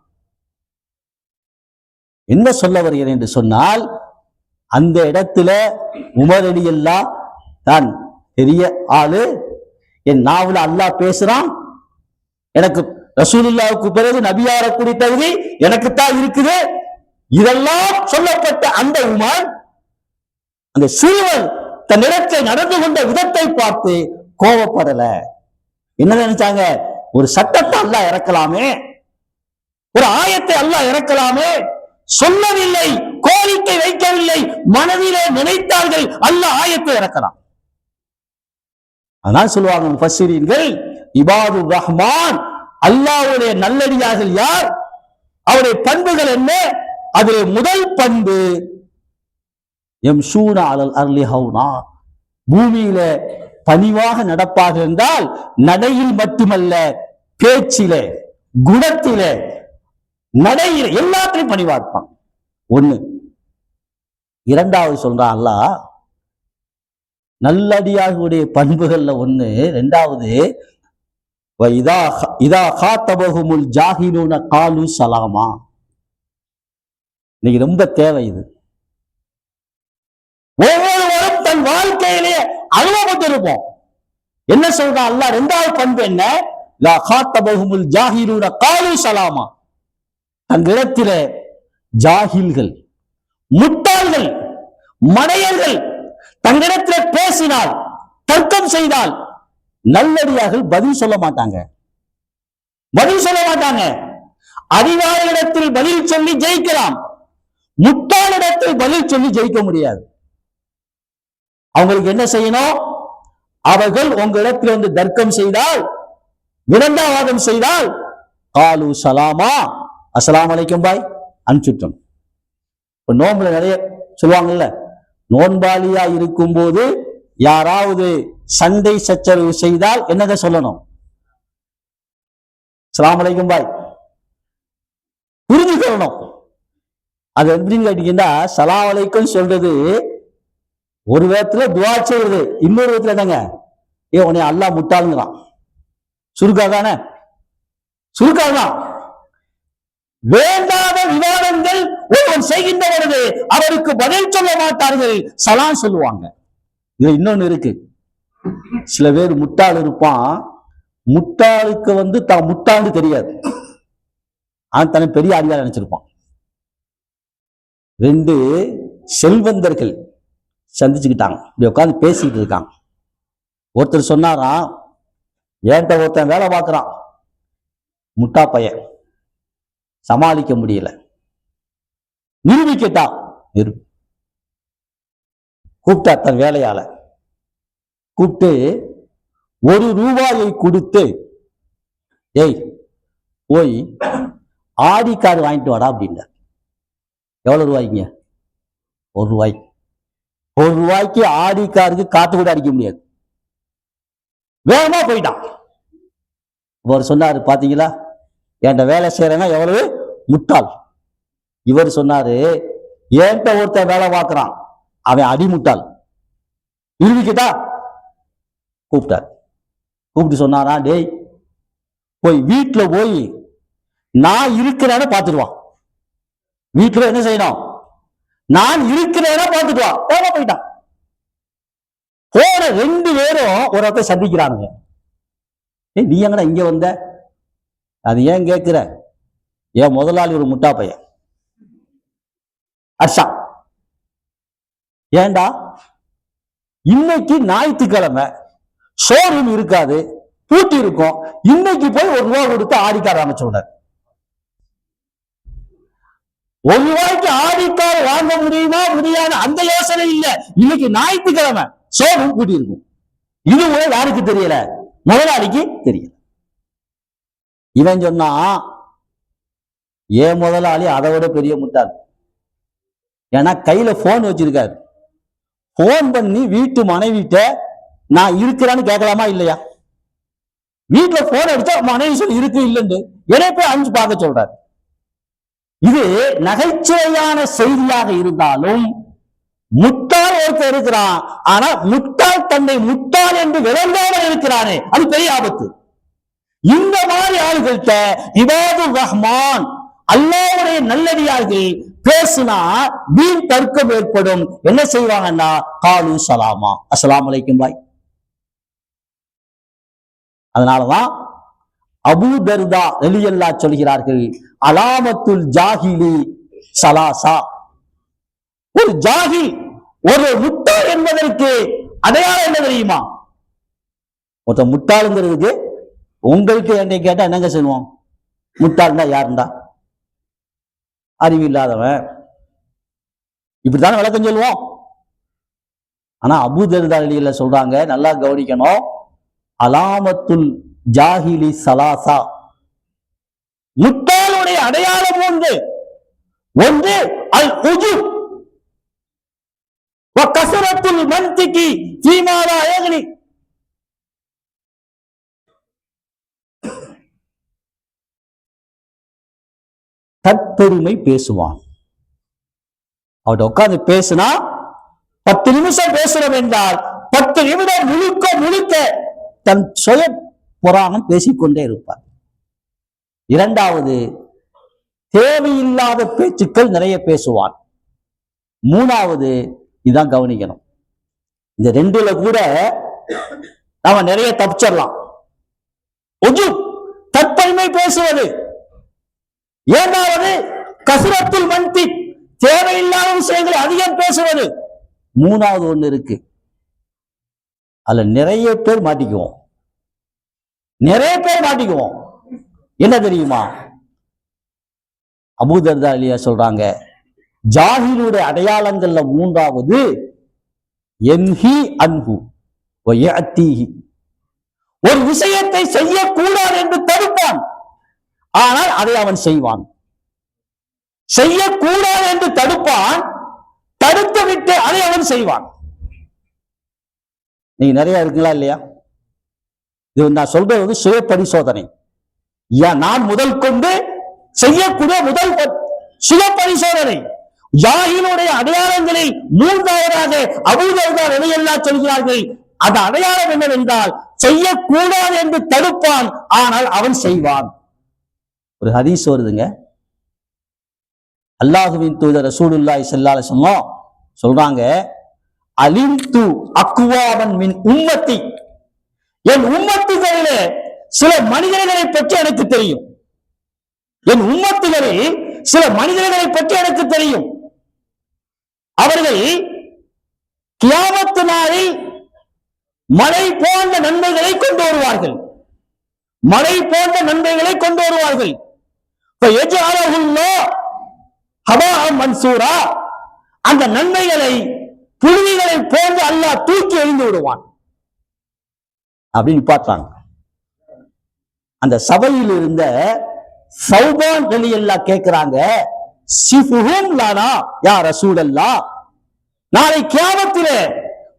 என்ன சொல்ல வருகிறேன் என்று சொன்னால், அந்த இடத்துல உமர் ரலியல்லாஹு தான் பெரிய ஆளு, என் நாவுல அல்லாஹ் பேசுறான், எனக்கு ரசூலுல்லாஹ்வுக்கு பிறகு நபியார கூடிய தகுதி எனக்குத்தான் இருக்குது, இதெல்லாம் சொல்லப்பட்ட அந்த உமர், அந்த சிறுவன் தன்னிடத்தை நடந்து கொண்ட விதத்தை பார்த்து கோபப்படல. என்ன நினைச்சாங்க? ஒரு சட்டத்தை அல்லாஹ் இறக்கலாமே, ஒரு ஆயத்தை அல்லாஹ் இறக்கலாமே, சொல்லவில்லை, கோரிக்கை வைக்கவில்லை, மனதிலே நினைத்தார்கள் அல்லாஹ் ஆயத்தை இறக்கலாம். அதான் சொல்லுவாங்க முஃபஸ்ஸிரீன்கள், இபாதுர் ரஹ்மான், அல்லாஹ்வுடைய நல்லடியார்கள் யார், அவருடைய பண்புகள் என்ன? அதில் முதல் பண்பு யம்ஷூன அலல் அர்லி ஹௌனா, பூமியில பணிவாக நடப்பார்கள் என்றால் நடையில் மட்டுமல்ல, பேச்சிலே, குணத்திலே, நடையில எல்லாத்திலையும் பணிவா இருப்பான். ஒண்ணு. இரண்டாவது சொல்றான் அல்லாஹ், நல்லடியார்களுடைய பண்புகள்ல ஒண்ணு. இரண்டாவது, இதா காத்தபஹுமுல் ஜாஹிலூன காலு சலாமா. இன்னைக்கு ரொம்ப தேவை இது. ஒவ்வொருவரும் தன் வாழ்க்கையிலே அனுபவப்பட்டிருப்போம். என்ன சொல்றான் அல்லாஹ்? இரண்டாவது பண்பு என்ன? லா காத்தபஹுமுல் ஜாஹிலூன காலு சலாமா. அந்த இடத்தில ஜாஹில்கள், முட்டாள்கள், மடையர்கள் தங்களிடத்தில் பேசினால், தர்க்கம் செய்தால் நல்லடியார்கள் பதில் சொல்ல மாட்டாங்க. அதிகாரியிடத்தில் பதில் சொல்லி ஜெயிக்கலாம், முட்டாளிடத்தில் பதில் சொல்லி ஜெயிக்க முடியாது. அவங்களுக்கு என்ன செய்யணும்? அவர்கள் உங்களிடத்தில் வந்து தர்க்கம் செய்தால், விரண்டாவாதம் செய்தால், காலு சலாமா, அஸ்ஸலாமு அலைக்கும் பாய், அனுப்பிச்சுட்டோம். இப்ப நோம்புல நிறைய சொல்லுவாங்கல்ல, நோன்பாளியா இருக்கும் போது யாராவது சண்டை சச்சரவு செய்தால் என்னங்க சொல்லணும்? அஸ்ஸலாமு அலைக்கும் பாய். புரிஞ்சுக்கணும். அது எப்படின்னு கேட்டீங்கன்னா, ஸலாம் அலைக்கும் சொல்றது ஒரு விதத்துல துஆ செய்யுது, இன்னொரு விதத்துல தாங்க உன்னை அல்லாஹ் முட்டாளுங்கிறான். சுருக்காதானே? சுருக்காதான். வேண்டாத விவாதங்கள் ஒருவன் செய்கின்ற பொழுது அவருக்கு பதில் சொல்ல மாட்டார்கள், சலாம் சொல்லுவாங்க. இது இன்னொன்னு இருக்கு. சில பேர் முட்டாள் இருப்பான், முட்டாளுக்கு வந்து தான் முட்டாள்னு தெரியாது, அவன் தன்னை பெரிய அதிகாரி நினைச்சிருப்பான். ரெண்டு செல்வந்தர்கள் சந்திச்சுக்கிட்டாங்க, இப்படி உட்காந்து பேசிக்கிட்டு இருக்காங்க. ஒருத்தர் சொன்னாராம், ஏன்ட்ட ஒருத்தன் வேலை பார்க்கறான், முட்டா பையன், சமாளிக்க முடியல. நிரூபிக்கட்டா கூப்பிட்டா தன் வேலையால கூப்பிட்டு ₹1 கொடுத்து, ஏய் போய் ஆடி கார் வாங்கிட்டு வாடா அப்படின்ற. எவ்வளவு ரூபாய்க்குங்க? ₹1. ₹1 ஆடி காருக்கு காத்து கூட அடிக்க முடியாது. வேகமா போயிட்டான். இவர் சொன்னாரு, பாத்தீங்களா என்கிட்ட வேலை செய்யறேன்னா எவ்வளவு முட்டாள். இவர் சொன்னாரு, என்கிட்ட ஒருத்தர் வேலை பார்க்கிறான், அவன் அடிமுட்டாள். நிரூபிக்கட்டா? கூப்பிட்டார். கூப்பிட்டு சொன்னாரா, டேய் போய் வீட்டுல போய் நான் இருக்கிறேன்னு பார்த்துடுவான். வீட்டுல என்ன செய்யணும்? நான் இருக்கிறேன்னா பார்த்துட்டு வா. போயிட்டான். போற 2 பேரும் ஒரு இடத்தை சந்திக்கிறானுங்க. நீ எங்கடா இங்க வந்த? அது ஏன் கேட்கிற? என் முதலாளி ஒரு முட்டா பையன் அர்ஷா. ஏண்டா, இன்னைக்கு ஞாயிற்றுக்கிழமை ஷோரூம் இருக்காது, பூட்டி இருக்கும். இன்னைக்கு போய் ₹1 கொடுத்து ஆடிக்கார் அமைச்சு விட. ₹1 ஆடிக்கார் வாங்க முடியுமா முடியாது அந்த யோசனை இல்ல. இன்னைக்கு ஞாயிற்றுக்கிழமை ஷோரூம் பூட்டி இருக்கும். இது கூட யாருக்கு தெரியல? முதலாளிக்கு தெரியல. இவன் சொன்னா, ஏன் முதலாளி அதை விட பெரிய முட்டாள். ஏன்னா கையில போன் வச்சிருக்காரு. போன் பண்ணி வீட்டு மனைவிட்ட நான் இருக்கிறான்னு கேட்கலாமா இல்லையா? வீட்டுல போன் அடிச்சா மனைவி சொல்லி இருக்கு இல்லைன்னு என்னை போய் அஞ்சு பார்க்க சொல்றாரு. இது நகைச்சுவையான செய்தியாக இருந்தாலும் முட்டாள் ஒருத்தர் இருக்கிறான். ஆனா முட்டாள் தன்னை முட்டாள் என்று விளங்காமல் இருக்கிறானே, அது பெரிய ஆபத்து. இந்த மாதிரி ஆளுகள்கிட்ட இபாதுர் ரஹ்மான் அல்லாஹ்வுடைய நல்லடியார்கள் பேசினா வீண் தர்க்கம் ஏற்படும். என்ன செய்வாங்கன்னா, காலு சலாமா, அஸ்ஸலாமு அலைக்கும் பாய். அதனாலதான் அபூ தர்தா ரலியல்லாஹு சொல்கிறார்கள், அலாமத்துல் ஜாஹிலி சலாசா. ஒரு ஜாஹில், ஒரு முட்டாள் என்பதற்கு அடையாளம் என்ன தெரியுமா? ஒருத்த முட்டாளுங்கிறதுக்கு உங்களுக்கு என்னை கேட்டா என்னங்க சொல்லுவோம்? முட்டாள்னா யாருண்டா? அறிவு இல்லாதவன், இப்படித்தானே விளக்கம் சொல்லுவோம். ஆனா அபூ தர்தா ரலியல்லாஹு சொல்றாங்க, நல்லா கவனிக்கணும், அலாமத்துல் ஜாஹிலி சலாசா. முட்டாளுடைய அடையாளம் ஒன்று அல் உஜுப் வ கஸரத்துல் மன்திகி ஃபீமா லா யக்னி. தற்பெருமை பேசுவான். அவட்ட உட்கார்ந்து பேசினா 10 நிமிஷம் பேசுறோம் என்றால் 10 நிமிடம் முழுக்க தன் சுய புராணம் பேசிக்கொண்டே இருப்பார். இரண்டாவது, தேவையில்லாத பேச்சுக்கள் நிறைய பேசுவான். மூணாவது, இதான் கவனிக்கணும், இந்த 2ல கூட நாம நிறைய தப்பிச்சிடலாம். தற்பெருமை பேசுவது. ஏழாவது, கஸ்ரத்துல் மன்திக், தேவையில்லாத விஷயங்களை அதிகம் பேசுவது. மூணாவது ஒண்ணு இருக்கு, அதுல நிறைய பேர் மாட்டிக்குவோம். என்ன தெரியுமா? அபூ தர்தா ரலியல்லாஹு சொல்றாங்க, ஜாஹிலுடைய அடையாளங்கள்ல மூன்றாவது யன்ஹி அன்ஹு வ யஅதீஹி. ஒரு விஷயத்தை செய்யக்கூடாது என்று தடுப்பான், ஆனால் அதை அவன் செய்வான். செய்யக்கூடாது என்று தடுப்பான், தடுத்து விட்டு அதை அவன் செய்வான். நீங்க நிறைய இருக்குங்களா இல்லையா? இது நான் சொல்றது சுய பரிசோதனை. நான் முதல் கொண்டு செய்யக்கூடிய முதல் சுய பரிசோதனை. ஜாஹிலுடைய அடையாளங்களில் மூன்றாவதாக அபூ தர்தா ரலியல்லாஹு சொல்கிறார்கள், அது அடையாளம் என்னவென்றால் செய்யக்கூடாது என்று தடுப்பான், ஆனால் அவன் செய்வான். ஒரு ஹதீஸ் வருதுங்க, அல்லாஹுவின் தூதர் ரசூலுல்லாஹி ஸல்லல்லாஹு அலைஹி வஸல்லம் சொல்றாங்க, அலிம்து அக்வாமன் மின் உம்மத்தி, என் உம்மத்துகளிலே சில மனிதர்களை பற்றி எனக்கு தெரியும். என் உம்மத்துகளில் சில மனிதர்களை பற்றி எனக்கு தெரியும். அவர்கள் கியாமத் நாளில் மழை போன்ற நன்மைகளை கொண்டு வருவார்கள். மழை போன்ற நன்மைகளை கொண்டு வருவார்கள். மன்சூரா, அந்த நன்மைகளை புழுதிகளை போன்று அல்லாஹ் தூக்கி எறிந்து விடுவான் அப்படின்னு பார்த்தாங்க. அந்த சபையில் இருந்த சௌபான் ரலியல்லாஹு கேட்கிறாங்க, சிஃபுஹும் லனா யா ரசூலல்லாஹ், நாளை கியாமத்திலே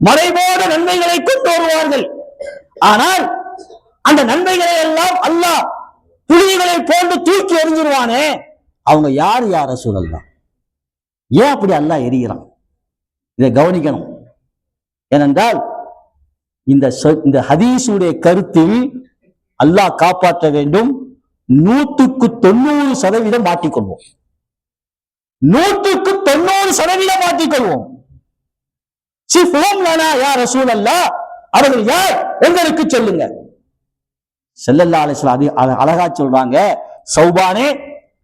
மறைபோட நன்மைகளை கொண்டு வருவார்கள். ஆனால் அந்த நன்மைகளை எல்லாம் அல்லாஹ் புலிகளை போன்று தூக்கி எறிஞ்சிருவானே, அவங்க யார் யார சூழல்லாம்? ஏன் அப்படி அல்லாஹ் எரிகிறான்? இதை கவனிக்கணும். ஏனென்றால் இந்த ஹதீஸுடைய கருத்தில் அல்லாஹ் காப்பாற்ற வேண்டும். 190% மாற்றிக்கொள்வோம். 190% மாற்றிக்கொள்வோம். அவர்கள் யார் உங்களுக்கு சொல்லுங்க. ஸல்லல்லாஹு அலைஹி வஸல்லம் அழகா சொல்றாங்க, சௌபானே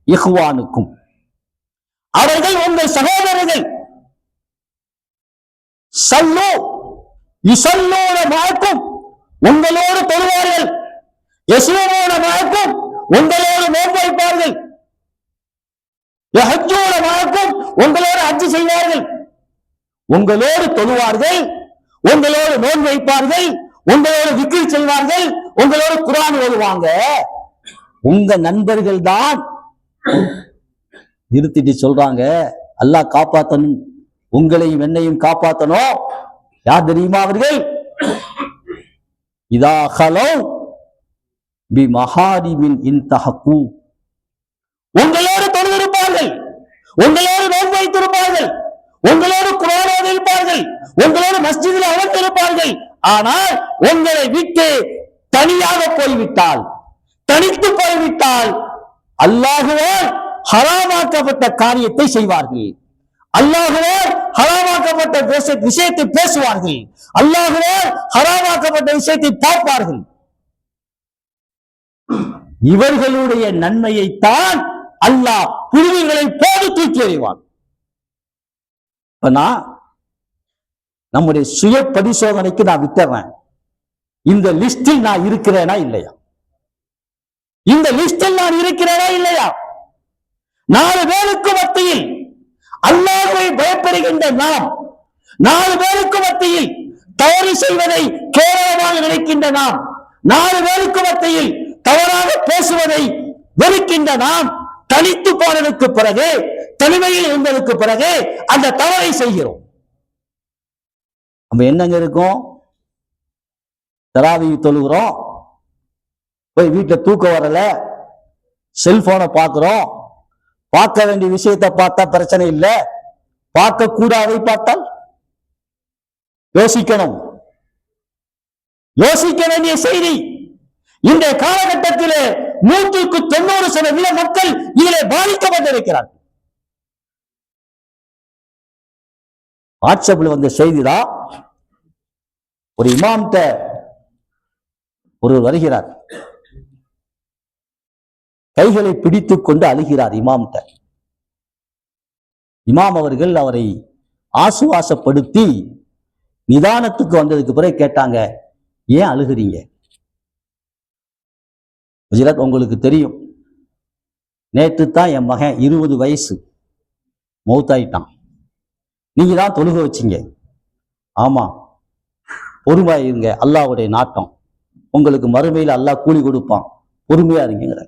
இஹ்வானுக்கும், அவர்கள் உங்கள் சகோதரர்கள். சல்லு யுஸல்லூன மஅக்கும், உங்களோடு தொழுவார்கள். யஸூமூன மஅக்கும், உங்களோடு நோன்பு வைப்பார்கள். யஹஜ்ஜூன மஅக்கும், உங்களோடு ஹஜ் செய்வார்கள். உங்களோடு தொழுவார்கள், உங்களோடு நோன்பு வைப்பார்கள், உங்களோடு விக்ர் செய்வார்கள், உங்களோடு குர்ஆன் ஓதுவாங்க. உங்க நண்பர்கள் தான். நிறுத்திட்டு சொல்றாங்க, அல்லாஹ் காப்பாத்தணும், உங்களையும் என்னையும் காப்பாத்தணும். யார் தெரியுமா அவர்கள்? இதா ஹலவ் பி மஹாரிமின் இன்தஹகு, உங்களோடு தொழுதிருப்பார்கள், உங்களோடு நோன்பு வைத்திருப்பார்கள், உங்களோடு குர்ஆன் ஓதியிருப்பார்கள், உங்களோடு மஸ்ஜிதில் அமர்ந்திருப்பார்கள். ஆனால் உங்களை விட்டு தனியாக போய்விட்டால், தனித்து போய்விட்டால் அல்லாஹ்வால் ஹராமாக்கப்பட்ட காரியத்தை செய்வார்கள். அல்லாஹ்வால் ஹராமாக்கப்பட்ட விஷயத்தை பேசுவார்கள். அல்லாஹ்வால் ஹராமாக்கப்பட்ட விஷயத்தை பார்ப்பார்கள். இவர்களுடைய நன்மையைத்தான் அல்லாஹ் புழுதிகளை போது தூக்கி எறிவான். நம்முடைய சுய பரிசோதனைக்கு நான் விட்டுறேன். இந்த லிஸ்டில் நான் இருக்கிறேனா இல்லையா? இந்த லிஸ்டில் நான் இருக்கிறேனா இல்லையா? 4 பேருக்கு மத்தியில் அல்லாஹ்வை பயப்படுகின்ற நாம், 4 பேருக்கு மத்தியில் தவறு செய்வதை கேவலமாக நினைக்கின்ற நாம், 4 பேருக்கு மத்தியில் தவறாக பேசுவதை வெறுக்கின்ற நாம், தனித்து போனதுக்கு பிறகு, தனிமையில் இருந்ததுக்கு பிறகு அந்த தவறை செய்கிறோம். நம்ம என்னங்க இருக்கும்? தராவி தொழுகிறோம், போய் வீட்டுல தூக்கம் வரல, செல்போனை பார்க்கிறோம். பார்க்க வேண்டிய விஷயத்தை பார்த்தா பிரச்சனை இல்லை, பார்க்க கூடாதை பார்த்தால் யோசிக்கணும். யோசிக்க வேண்டிய செய்தி. இந்த காலகட்டத்திலே 190% மக்கள் இதிலே பாதிக்கப்பட்டிருக்கிறார்கள். வாட்ஸ்அப்ல வந்த செய்திதான், ஒரு இமாம்கிட்ட ஒருவர் வருகிறார், கைகளை பிடித்துக் கொண்டு அழுகிறார் இமாம்கிட்ட. இமாம் அவர்கள் அவரை ஆசுவாசப்படுத்தி நிதானத்துக்கு வந்ததுக்கு பிறகு கேட்டாங்க, ஏன் அழுகிறீங்க? குஜராத், உங்களுக்கு தெரியும், நேற்று தான் என் மகன் 20 வயசு மௌத்தாயிட்டான், நீங்க தான் தொழுக வச்சீங்க. ஆமா, பொறுமையா இருங்க, அல்லாஹ்வுடைய நாட்டம், உங்களுக்கு மறுமையில் அல்லாஹ் கூலி கொடுப்பான், பொறுமையா இருங்க.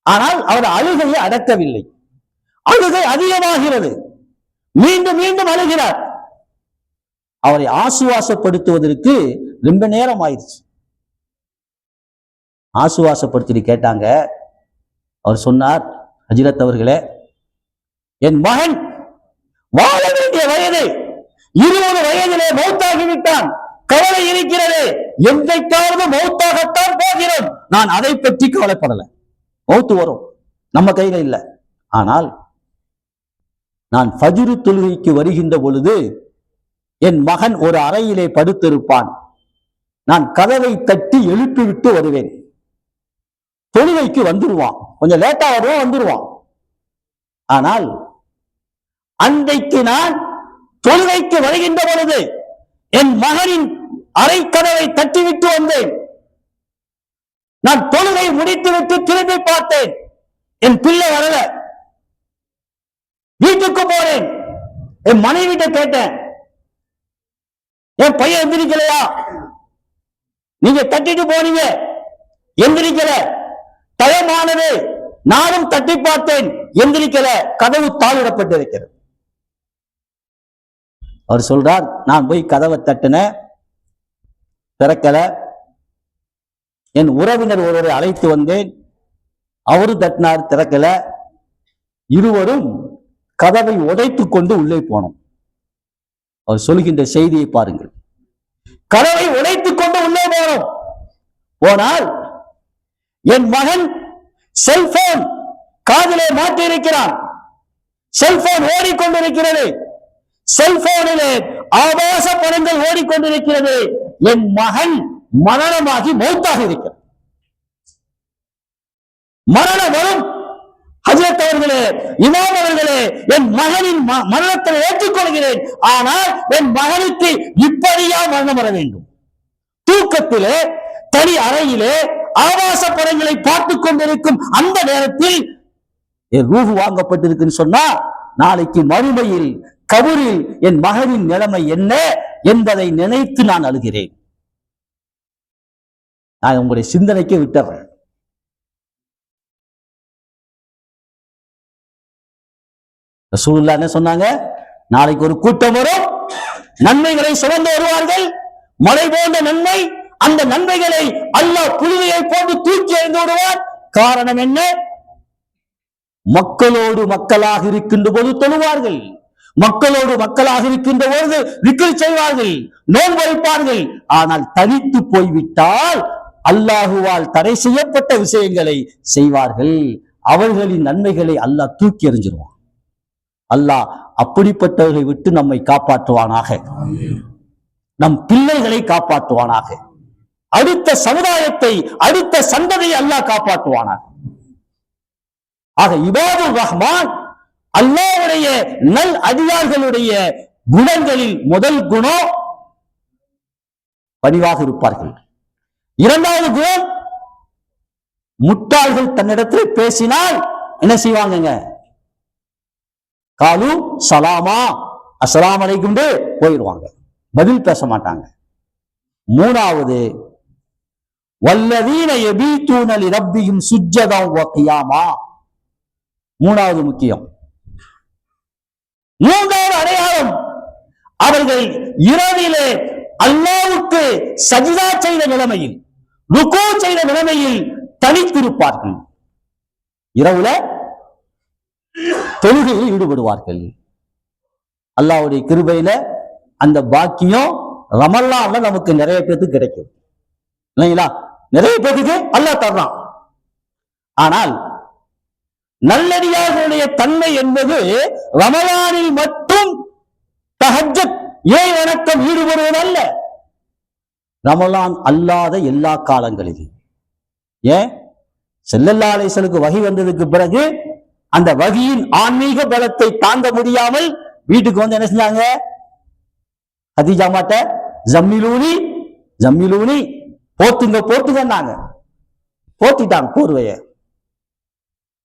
ஆனால் அவர் அழுகையை அடக்கவில்லை. அழுகை அதிகமாகிறது, மீண்டும் மீண்டும் அழுகிறார். அவரை ஆசுவாசப்படுத்துவதற்கு ரொம்ப நேரம் ஆயிடுச்சு. ஆசுவாசப்படுத்தி கேட்டாங்க. அவர் சொன்னார், ஹஜ்ரத் அவர்களே, என் மகன் வாழ வேண்டிய வயது 20 வயதிலே மௌத்தாகிவிட்டான், கவலை இருக்கிறது, என்றைக்காவது மௌத்தாகத்தான் போகிறோம், நான் அதை பற்றி கவலைப்படலை. மௌத்து வரும், நம்ம கையில இல்லை. ஆனால் நான் ஃபஜ்ரு தொழுகைக்கு வருகின்ற பொழுது என் மகன் ஒரு அறையிலே படுத்திருப்பான், நான் கதவை தட்டி எழுப்பிவிட்டு வருவேன், தொழுகைக்கு வந்துருவான், கொஞ்சம் லேட்டா வருவான், வந்துருவான். ஆனால் அன்றைக்கு நான் தொழுகைக்கு வருகின்ற பொழுது என் மகனின் அறை கதவை தட்டிவிட்டு வந்தேன். நான் தொழுகை முடித்துவிட்டு திரும்பி பார்த்தேன், என் பிள்ளை வரல. வீட்டுக்கு போறேன், என் மனைவிட்ட கேட்டேன், என் பையன் எந்திரிக்கலையா? நீங்க தட்டிட்டு போனீங்க, எந்திரிக்கல. டயமானது, நானும் தட்டி பார்த்தேன், எந்திரிக்கல. கதவு தாளிடப்பட்டிருக்கிறது. அவர் சொல்றார், நான் போய் கதவை தட்டின, திறக்கல. என் உறவினர் ஒருவரை அழைத்து வந்தேன், அவரு தட்டினார், திறக்கல. இருவரும் கதவை உடைத்துக் கொண்டு உள்ளே போனோம். அவர் சொல்கின்ற செய்தியை பாருங்கள். கதவை உடைத்துக் கொண்டு உள்ளே போனோம். போனால் என் மகன் செல்போன் காதிலே மாட்டி இருக்கிறான். செல்போன் ஓடிக்கொண்டிருக்கிறது. செல்போனிலே ஆபாச படங்கள் ஓடிக்கொண்டிருக்கிறது. என் மகன் மரணமாகி மௌத்தாக இருக்கிறார். மரணம் வரும். ஹஜ்ரத் அவர்களே, இமாம் அவர்களே, என் மகனின் மரணத்தை ஏற்றுக்கொள்கிறேன். ஆனால் என் மகனுக்கு இப்படியா மரணம் வர வேண்டும்? தூக்கத்திலே தனி அறையிலே ஆபாச படங்களை பார்த்துக் கொண்டிருக்கும் அந்த நேரத்தில் என் ரூஹு வாங்கப்பட்டிருக்குன்னு சொன்னா, நாளைக்கு மறுமையில் கபரில் என் மகனின் நிலைமை என்ன என்பதை நினைத்து நான் அழுகிறேன். நான் உங்களுடைய சிந்தனைக்கு விட்டுறேன். ரசூலுல்லாஹ் என்ன சொன்னாங்க? நாளைக்கு ஒரு கூட்டம் வரும், நன்மைகளை சுமந்து வருவார்கள், மழை போன்ற நன்மை. அந்த நன்மைகளை அல்லாஹ் புழுதியை போட்டு தூக்கி எறிந்து விடுவார். காரணம் என்ன? மக்களோடு மக்களாக இருக்கின்ற போது தொழுவார்கள், மக்களோடு மக்களாக இருக்கின்ற போது விக்ர் செய்வார்கள், நோன்பு வைப்பார்கள். ஆனால் தனித்து போய்விட்டால் அல்லாஹுவால் தடை செய்யப்பட்ட விஷயங்களை செய்வார்கள். அவர்களின் நன்மைகளை அல்லாஹ் தூக்கி எறிஞ்சிருவான். அல்லாஹ் அப்படிப்பட்டவர்களை விட்டு நம்மை காப்பாற்றுவானாக, நம் பிள்ளைகளை காப்பாற்றுவானாக, அடுத்த சமுதாயத்தை, அடுத்த சந்ததியை அல்லாஹ் காப்பாற்றுவானாக. ஆக இபாதுர் ரஹ்மான் அல்லாஹ்வுடைய நல் அடியார்களுடைய குணங்களில் முதல் குணம் பணிவாக இருப்பார்கள். இரண்டாவது குணம், முட்டாள்கள் தன்னிடத்தில் பேசினால் என்ன செய்வாங்க? காலு சலாமா, அஸ்ஸலாமு அலைக்கும் போயிடுவாங்க, பதில் பேச மாட்டாங்க. மூணாவது, வல்லதீன யபீதூன லிரப்பிஹிம் சுஜ்ஜதன் வ கியாமா. மூணாவது முக்கியம். மூன்றாவது அடையாளம், அவர்கள் இரவிலே அல்லாஹ்வுக்கு சஜ்தா செய்த நிலைமையில், ருக்கூ செய்த நிலைமையில் தனித்திருப்பார்கள். இரவுல தொழுகையில் ஈடுபடுவார்கள். அல்லாஹ்வுடைய கிருபையில அந்த பாக்கியம் ரமலான்ல நமக்கு நிறைய பேருக்கு கிடைக்கும் இல்லைங்களா? நிறைய பேருக்கு அல்லாஹ் தர்றான். ஆனால் நல்லடியார்களுடைய தன்மை என்பது ரமலானில் மட்டும் தஹஜ்ஜத் ஏன் வணக்கம் ஈடுபடுவது அல்ல, ரமலான் அல்லாத எல்லா காலங்களிலும். ஏன்? ஸல்லல்லாஹு அலைஹி வஸல்லம் வஹி வந்ததுக்கு பிறகு அந்த வஹியின் ஆன்மீக பலத்தை தாங்க முடியாமல் வீட்டுக்கு வந்து என்ன செஞ்சாங்க? ஹதீஜா மாட்ட ஜம்மிலூனி ஜம்மிலூனி, போத்துங்க போத்துங்கன்னாங்க, போத்திட்டாங்க போர்வைய.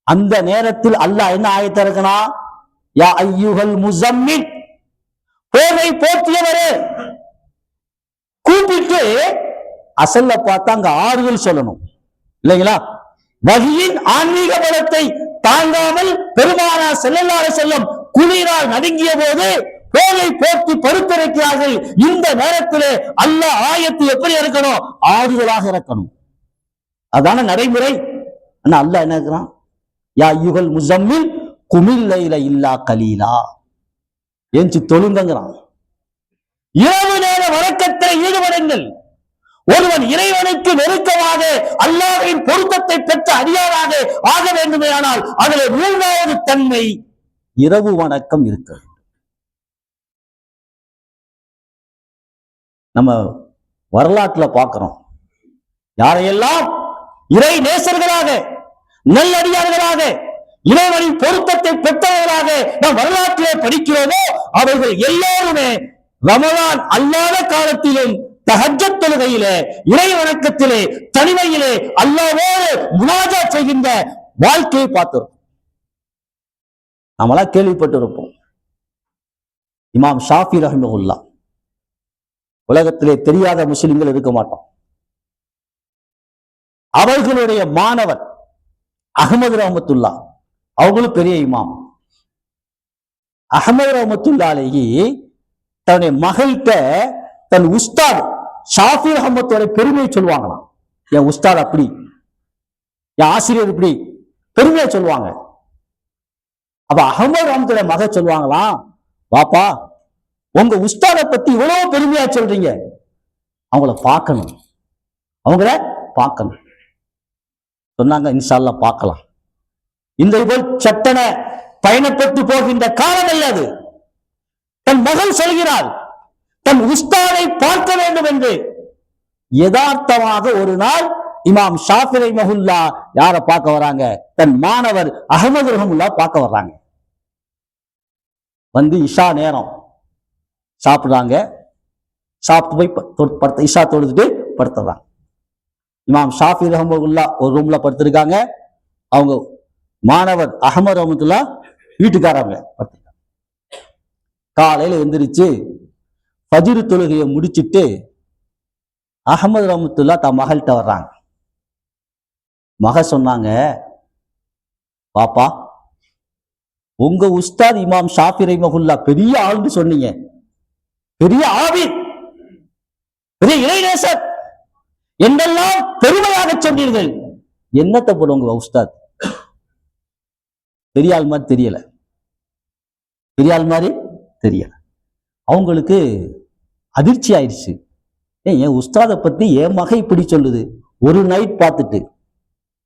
அந்த நேரத்தில் அல்லாஹ் என்ன ஆயத்தை இருக்கணும்? யா அய்யுஹல் முஸம்மில், போர்வை போத்தியவரே. கூப்பிட்டு அசல்ல பார்த்தா அங்க ஆறுதல் சொல்லணும் இல்லைங்களா? வஹியின் ஆன்மீக பலத்தை தாங்காமல் பெருமானார் ஸல்லல்லாஹு அலைஹி வஸல்லம் குளிரால் நடுங்கிய போது போரை போற்றி படுத்திருக்கிறார்கள். இந்த நேரத்திலே அல்லாஹ் ஆயத்து எப்படி இருக்கணும்? ஆறுதலாக இருக்கணும். அதான நடைமுறை. அல்லாஹ் என்ன இருக்கிறான்? யா அய்யுஹல் முஸம்மில் குமில் லைல இல்லா கலீலா, ஏஞ்சி தொழுங்கங்கிறான். இரவு நேர வணக்கத்தில் ஈடுபடுங்கள். ஒருவன் இறைவனுக்கு நெருக்கமாக அல்லாஹ்வின் பொருத்தத்தை பெற்ற அடியாராக ஆக வேண்டுமேயானால் அதில் மூன்றாவது தன்மை இரவு வணக்கம் இருக்க வேண்டும். நம்ம வரலாற்றுல பார்க்கிறோம், யாரையெல்லாம் இறை நேசர்களாக நல்லடியார்களாக இறைவனின் பொருத்தத்தை பெற்றவர்களாக நாம் வரலாற்றிலே படிக்கிறோமோ அவர்கள் எல்லாருமே ரமலான் அல்லாத காலத்திலும் தஹஜ்ஜத் தொழுகையிலே, இறை வணக்கத்திலே, தனிமையிலே அல்லாஹ்வோடு முனாஜாத் செய்கின்ற வாழ்க்கையை பார்த்திருக்கோம். நம்மளா கேள்விப்பட்டிருப்போம். இமாம் ஷாஃபி ரஹிமஹுல்லாஹ், உலகத்திலே தெரியாத முஸ்லிம்கள் இருக்க மாட்டோம். அவர்களுடைய மாணவர் அஹ்மது ரஹ்மத்துல்லா, அவங்களும் பெரிய இமாம். அஹ்மது ரஹ்மத்துல்லா அலைஹி தன்னுடைய மகள்கிட்ட தன் உஸ்தாத் ஷாஃபி ரஹ்மத்தோட பெருமையை சொல்லுவாங்களாம். என் உஸ்தாத் அப்படி, என் ஆசிரியர் இப்படி பெருமையை சொல்லுவாங்க. அப்ப அஹ்மது ரஹ்மத்துடைய மக சொல்லுவாங்களாம், வாப்பா உங்க உஸ்தாதை பத்தி இவ்வளவு பெருமையா சொல்றீங்க, அவங்கள பார்க்கணும், அவங்கள பார்க்கணும் சொன்னாங்க. இன்ஷா அல்லாஹ் பார்க்கலாம். இந்த போல் சட்டன பயணப்பட்டு போகின்ற காலம் அல்ல அது. தன் மகள் சொல்கிறாள், தன் உஸ்தாதை பார்க்க வேண்டும் என்று. யதார்த்தமாக ஒரு நாள் இமாம் ஷாஃபி ரஹிமஹுல்லா யார பார்க்க வராங்க? தன் மாணவர் அஹ்மது ரஹிமஹுல்லா பார்க்க வர்றாங்க. வந்து இஷா நேரம் சாப்பிடுறாங்க. சாப்பிட்டு போய் இஷா தொழுதுட்டு படுத்துறாங்க. இமாம் ஷாஃபி ரஹிமஹுல்லா ஒரு ரூம்ல படுத்திருக்காங்க. அவங்க மாணவர் அஹ்மது ரஹ்மத்துல்லா வீட்டுக்காரங்க படுத்திருக்காங்க. காலையில எந்திரிச்சு ஃபஜ்ர் தொழுகையை முடிச்சிட்டு அஹ்மது ரஹ்மத்துல்லா தன் மகள்கிட்ட வர்றாங்க. மக சொன்னாங்க, பாப்பா உங்க உஸ்தாத் இமாம் ஷாஃபி ரஹிமஹுல்லா பெரிய ஆள்னு சொன்னீங்க, பெரிய ஆபித், பெரிய இறைநேசர் என்றெல்லாம் பெருமையாக சொன்னீர்கள். என்னத்தை போல உங்க உஸ்தாத் பெரிய ஆள் மாதிரி தெரியல, பெரிய ஆள் மாதிரி தெரியல. அவங்களுக்கு அதிர்ச்சி ஆயிடுச்சு. என் உஸ்தாதை பத்தி என் மகை இப்படி சொல்லுது. ஒரு நைட் பார்த்துட்டு,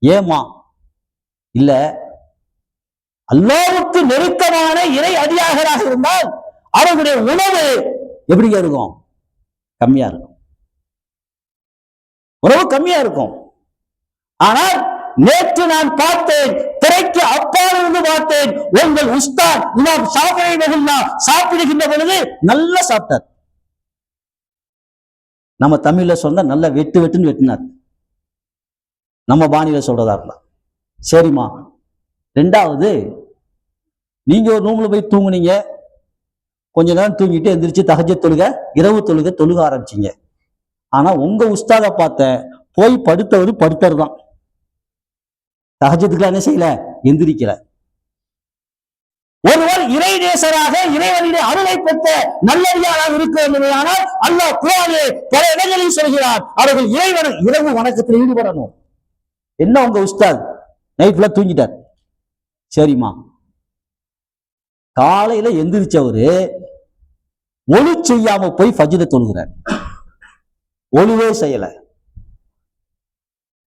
ஏமா இல்ல அல்லாஹ்வுக்கு நெருக்கமான இறை அடியார்களாக இருந்தால் அவர்களுடைய உணவு எப்படி இருக்கும்? கம்மியா இருக்கும், உணவு கம்மியா இருக்கும். ஆனால் நேற்று நான் பார்த்தேன், திரைக்கு அப்பால் இருந்து பார்த்தேன், உங்கள் உஸ்தாத் இமாம் ஷாஃபி ரஹிமஹுல்லாஹ் சாப்பிடுகின்ற பொழுது நல்லா சாப்பிட்டார். நம்ம தமிழ்ல சொன்னா நல்லா வெட்டு வெட்டுன்னு வெட்டினார். நம்ம பாணியில சொல்றதா இருந்தா சரிம்மா. ரெண்டாவது, நீங்க ஒரு ரூம்ல போய் தூங்குனீங்க, கொஞ்ச நேரம் தூங்கிட்டு எந்திரிச்சு தஹஜ்ஜத் தொழுக, இரவு தொழுக ஆரம்பிச்சீங்க. ஆனா உங்க உஸ்தாத பார்த்த போய் படுத்தவர் தான், தஹஜ்ஜத்துக்கு என்ன செய்யல, எந்திரிக்கல. ஒருவர் இறை நேசராக இறைவனுடைய அருளை பெற்ற நல்லடியாராக இருக்க வேண்டுமானால் அல்லாஹ் குர்ஆனிலே பல இடங்களில் சொல்கிறார், அவர்கள் இரவு வணக்கத்தில் ஈடுபடணும். என்ன உங்க உஸ்தாத் நைட்ல தூங்கிட்டார், சரிம்மா. காலையில எந்திரிச்சவரு ஒளி செய்யாம போய் ஃபஜ்ர் தொழுகிறார், ஒளிவே செய்யல.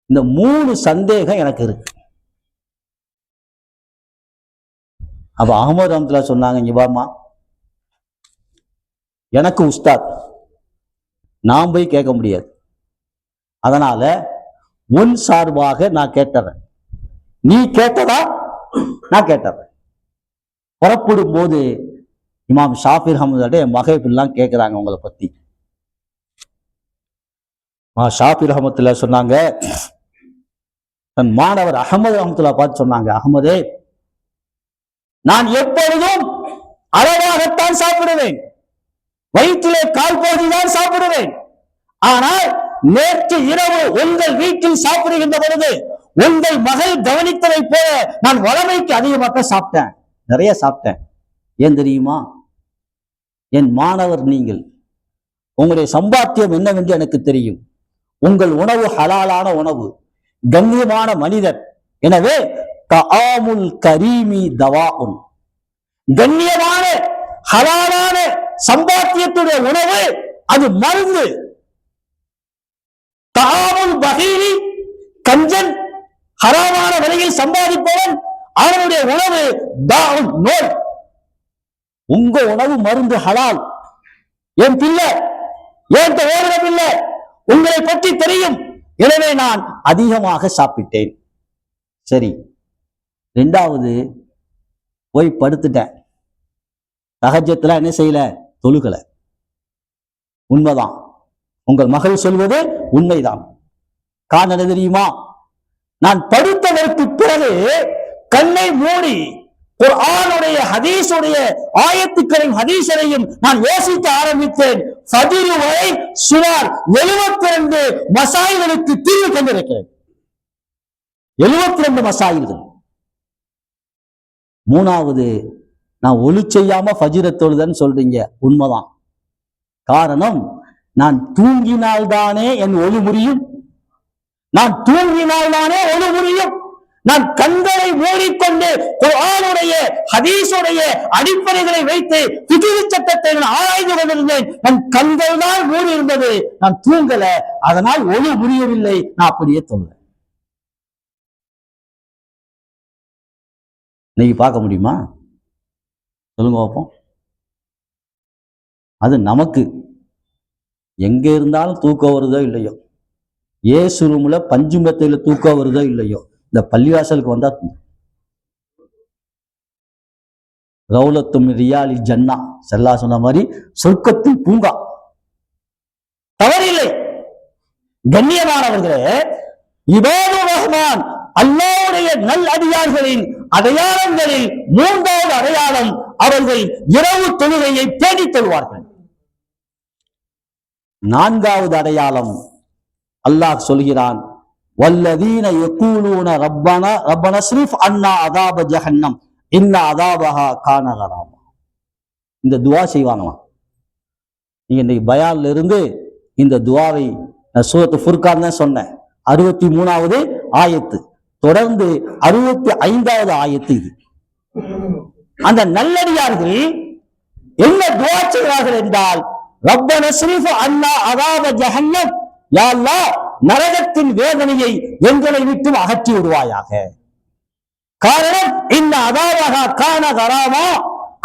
இந்த 3 சந்தேகம் எனக்கு இருக்கு. அப்ப அஹ்மது ரஹ்மத்துல்லாஹ் சொன்னாங்க, இங்க வாமா, எனக்கு உஸ்தாத், நான் போய் கேட்க முடியாது, அதனால உன் சார்பாக நான் கேட்டுறேன், நீ கேட்டதா நான் கேட்டுறேன். புறப்படும் போது இமாம் ஷாஃபி ரஹ்மத்துல்லாஹ் என் மகை இப்படிலாம் கேட்கிறாங்க உங்களை பத்தி. ஷாஃபி ரஹ்மத்துல்லாஹ் சொன்னாங்க, தன் மாணவர் அஹ்மது ரஹ்மத்துல்லாஹ் பார்த்து சொன்னாங்க, அஹ்மதே, நான் எப்பொழுதும் அளவாகத்தான் சாப்பிடுவேன், வயிற்றிலே கால் பகுதிதான் சாப்பிடுவேன். ஆனால் நேற்று இரவு உங்கள் வீட்டில் சாப்பிடுகின்ற பொழுது உங்கள் மகள் கவனித்ததை போல நான் வளமைக்கு அதிகமாக சாப்பிட்டேன், நிறைய சாப்பிட்டேன். ஏன் தெரியுமா? என் மாணவர் நீங்கள், உங்களுடைய சம்பாத்தியம் என்னவென்று எனக்கு தெரியும். உங்கள் உணவு ஹலாலான உணவு, கண்ணியமான மனிதர். எனவே தஆமுல் கரீமி தவாஉன், கண்ணியமான ஹலாலான சம்பாத்தியத்துடைய உணவு அது மருந்து. தஆமுல் பகீரி, கஞ்சன், ஹராமான வழியில் சம்பாதிப்பவன், அவனுடைய உணவு தாஉன், நோய். உங்க உணவு மருந்து, ஹலால். என் பிள்ளை, ஏன் ஓடுற பிள்ளை, உங்களை பற்றி தெரியும், எனவே நான் அதிகமாக சாப்பிட்டேன். சரி. ரெண்டாவது, போய் படுத்துட்டேன், தஹஜ்ஜத்துல என்ன செய்யல, தொழுகல, உண்மைதான். உங்கள் மகள் சொல்வது உண்மைதான். காரணம் தெரியுமா? நான் படித்ததற்கு பிறகு கண்ணை மூடி குர்ஆனுடைய ஹதீஸுடைய ஆயத்துக்களையும் ஹதீஸரையும் நான் யோசிக்க ஆரம்பித்தேன். ஃபஜ்ர் வரை சுமார் 72 மசாயில்களுக்கு தீர்வு கண்டிருக்கிறேன். 72 மசாயில்கள். மூணாவது, நான் ஒளி செய்யாம ஃபஜ்ர தொழுதன்னு சொல்றீங்க, உண்மைதான். காரணம், நான் தூங்கினால்தானே என் ஒளி முறியும். நான் தூங்கினால்தானே ஒளி முறியும். நான் கண்களை மூடிக்கொண்டு குர்ஆனுடைய ஹதீஸுடைய அடிப்படைகளை வைத்து ஃபிக்ஹ் சட்டத்தை நான் ஆராய்ந்து கொண்டிருந்தேன். என் கண்கள் தான் மூடி இருந்தது, நான் தூங்கல, அதனால் ஒளி முறியவில்லை, நான் அப்படியே தொழுதேன். நீங்க பார்க்க முடியுமா? சொல்லுங்க பார்ப்போம். அது நமக்கு எங்க இருந்தாலும் தூக்கம் வருதோ இல்லையோ, ஏசு ரூம்ல பஞ்சு மெத்தையில தூக்கம் வருதோ இல்லையோ, இந்த பள்ளிவாசலுக்கு வந்தா ரௌலத்தும் ரியாலி ஜன்னா செல்லா சொன்ன மாதிரி சொர்க்கத்தின் பூங்கா. தவறில்லை. கண்ணியமானவர்களே, இபாதுர் ரஹ்மான் அல்லாஹ்வுடைய நல் அடியார்களின் அடையாளங்களில் மூன்றாவது அடையாளம், அவர்கள் இரவு தொழுகையை பேணித் தொழுவார்கள். நான்காவது அடையாளம், அல்லாஹ் சொல்கிறான், வல்லதீன யகூலூன ரப்பனா ஸ்ரிஃப் அன்னா அதாப ஜஹன்னம் இன்ன அதாபஹா கான கராமா. இந்த துஆ செய்வாங்களாம். நீங்க இன்னைக்கு பயான்ல இருந்து இந்த துஆவை நான் சூரத்து ஃபுர்கான் தான் சொன்னேன், 63வது ஆயத்து, தொடர்ந்து 65வது ஆயத்து. இது அந்த நல்லடியார்கள் என்ன துஆ செய்கிறார்கள் என்றால், ரப்பனா ஸ்ரிஃப் அன்னா அதாப ஜஹன்னம், யா அல்லாஹ் நரகத்தின் வேதனையை எங்களை விட்டு அகற்றி விடுவாயாக. காரணம், இன்ன அதாபஹா கான கராமா,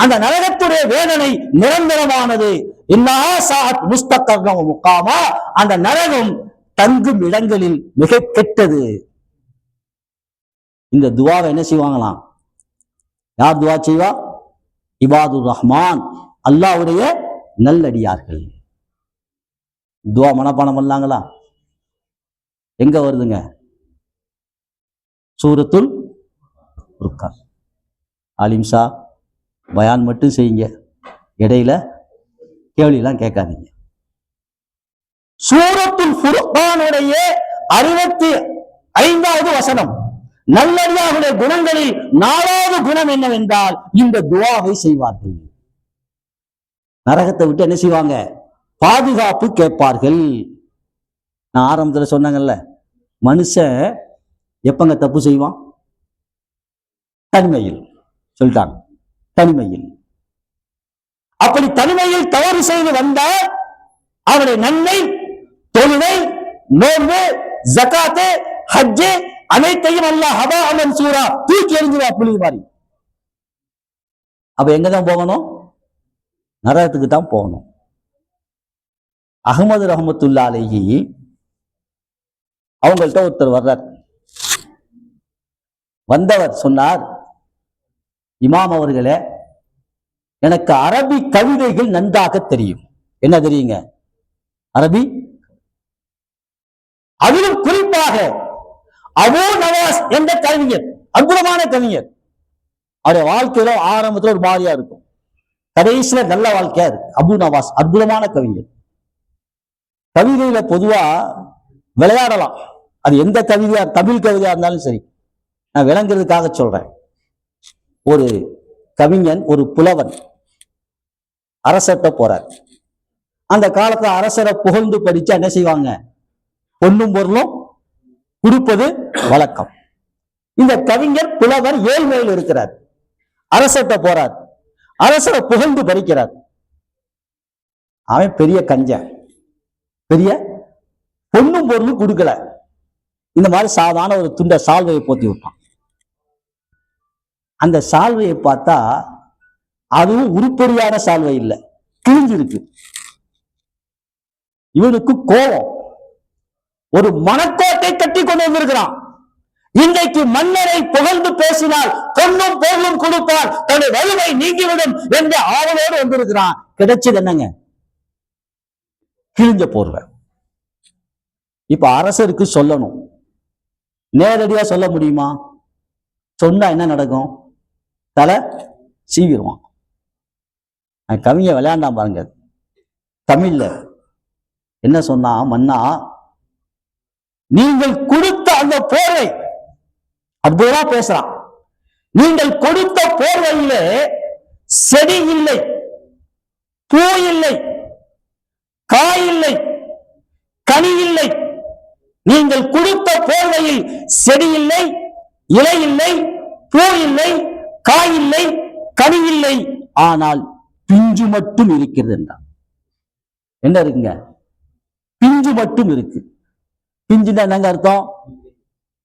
அந்த நரகத்துடைய வேதனை நிரந்தரமானது. இன்னஹா சாஅத் முஸ்தகர்ரன் வ முகாமா, அந்த நரகம் தங்கும் இடங்களில் மிக கெட்டது. இந்த துஆவை என்ன செய்வாங்களாம்? யார் துஆ செய்வா? இபாதுர் ரஹ்மான், அல்லாஹ்வுடைய நல்லடியார்கள். துஆ மனப்பாடம் பண்ணலாங்களா? எங்க வருதுங்க? சூரத்துல் ஃபுர்கான். ஆலிம்சா பயான் மட்டும் செய்யுங்க, இடையில கேள்வியெல்லாம் கேட்காதீங்க. சூரத்துல் ஃபுர்கானுடைய 65வது வசனம், நல்லடியார்களுடைய குணங்களில் 4வது குணம் என்னவென்றால், இந்த துஆவை செய்வார்கள். நரகத்தை விட்டு என்ன செய்வாங்க? பாதுகாப்பு கேட்பார்கள். நான் ஆரம்பத்துல சொன்னாங்கல்ல, மனுஷன் எப்பங்க தப்பு செய்வான்? தனிமையில். சொல்லிட்டாங்க, தனிமையில். அப்படி தனிமையில் தவறு செய்து வந்தால் அவருடைய நன்மை, தொழுகை, நோன்பு, ஜகாத்து, ஹஜ்ஜு அனைத்தையும் அல்லாஹ் ஹபா மன்சூரா தூக்கி எறிஞ்சிருவா, புலி மாதிரி. அப்ப எங்கதான் போகணும்? நரகத்துக்கு தான் போகணும். அஹ்மது ரஹ்மத்துல்லாஹி அலைஹி அவங்கள்ட்ட ஒருத்தர் வர்றார். வந்தவர் சொன்னார், இமாம் அவர்களே, எனக்கு அரபி கவிதைகள் நன்றாக தெரியும். என்ன தெரியுங்க? அரபி. அதிலும் குறிப்பாக அபூ நவாஸ் என்ற கவிஞர், அற்புதமான கவிஞர். அவருடைய வாழ்க்கையில ஆரம்பத்தில் ஒரு மாதிரியா இருக்கும், கடைசியில நல்ல வாழ்க்கையா இருக்கு. அபூ நவாஸ் அற்புதமான கவிஞர். கவிதையில பொதுவா விளையாடலாம், அது எந்த கவிதையா, தமிழ் கவிதையா இருந்தாலும் சரி. நான் விளங்குறதுக்காக சொல்றேன். ஒரு கவிஞன், ஒரு புலவன் அரசர்கிட்ட போறார். அந்த காலத்துல அரசரை புகழ்ந்து படிச்சா என்ன செய்வாங்க? பொன்னும் பொருளும் கொடுப்பது வழக்கம். இந்த கவிஞர் புலவர் ஏழ்மையில் இருக்கிறார், அரசர்கிட்ட போறார், அரசரை புகழ்ந்து படிக்கிறார். அவன் பெரிய கஞ்சன், பெரிய பொன்னும் பொருளும் கொடுக்கல, இந்த மாதிரி சாதாரண ஒரு துண்ட சால்வையை போத்தி விட்டான். அந்த சால்வையை பார்த்தா அதுவும் உருப்படியான சால்வை இல்லை, கிழிஞ்சிருக்கு. இவனுக்கு கோபம், ஒரு மனக்கோட்டை கட்டி கொண்டு வந்திருக்கிறான். இன்றைக்கு மன்னரை புகழ்ந்து பேசினால் பொன்னும் பொருளும் கொடுப்பார், தன்னுடைய வலுவை நீங்கிவிடும் என்ற ஆவலோடு வந்திருக்கிறான். கிடைச்சது என்னங்க? கிழிஞ்ச போர்வை. இப்ப அரசருக்கு சொல்லணும், நேரடியா சொல்ல முடியுமா? சொன்னா என்ன நடக்கும்? தலை சீவிடுவான். கவிஞ விளையாண்டான் பாருங்க. தமிழ்ல என்ன சொன்னா, மன்னா நீங்கள் கொடுத்த அந்த போர்வை, அற்புதமா பேசுறான், நீங்கள் கொடுத்த போர்வையிலே செடி இல்லை, பூ இல்லை, காய் இல்லை, கனி இல்லை. நீங்கள் கொடுத்த போர்வையில் செடி இல்லை, இலை இல்லை, பூ இல்லை, காய் இல்லை, கனி இல்லை, ஆனால் பிஞ்சு மட்டும் இருக்கிறது என்றார். என்ன இருக்குங்க? பிஞ்சு மட்டும் இருக்கு. பிஞ்சுன்னா என்னங்க அர்த்தம்?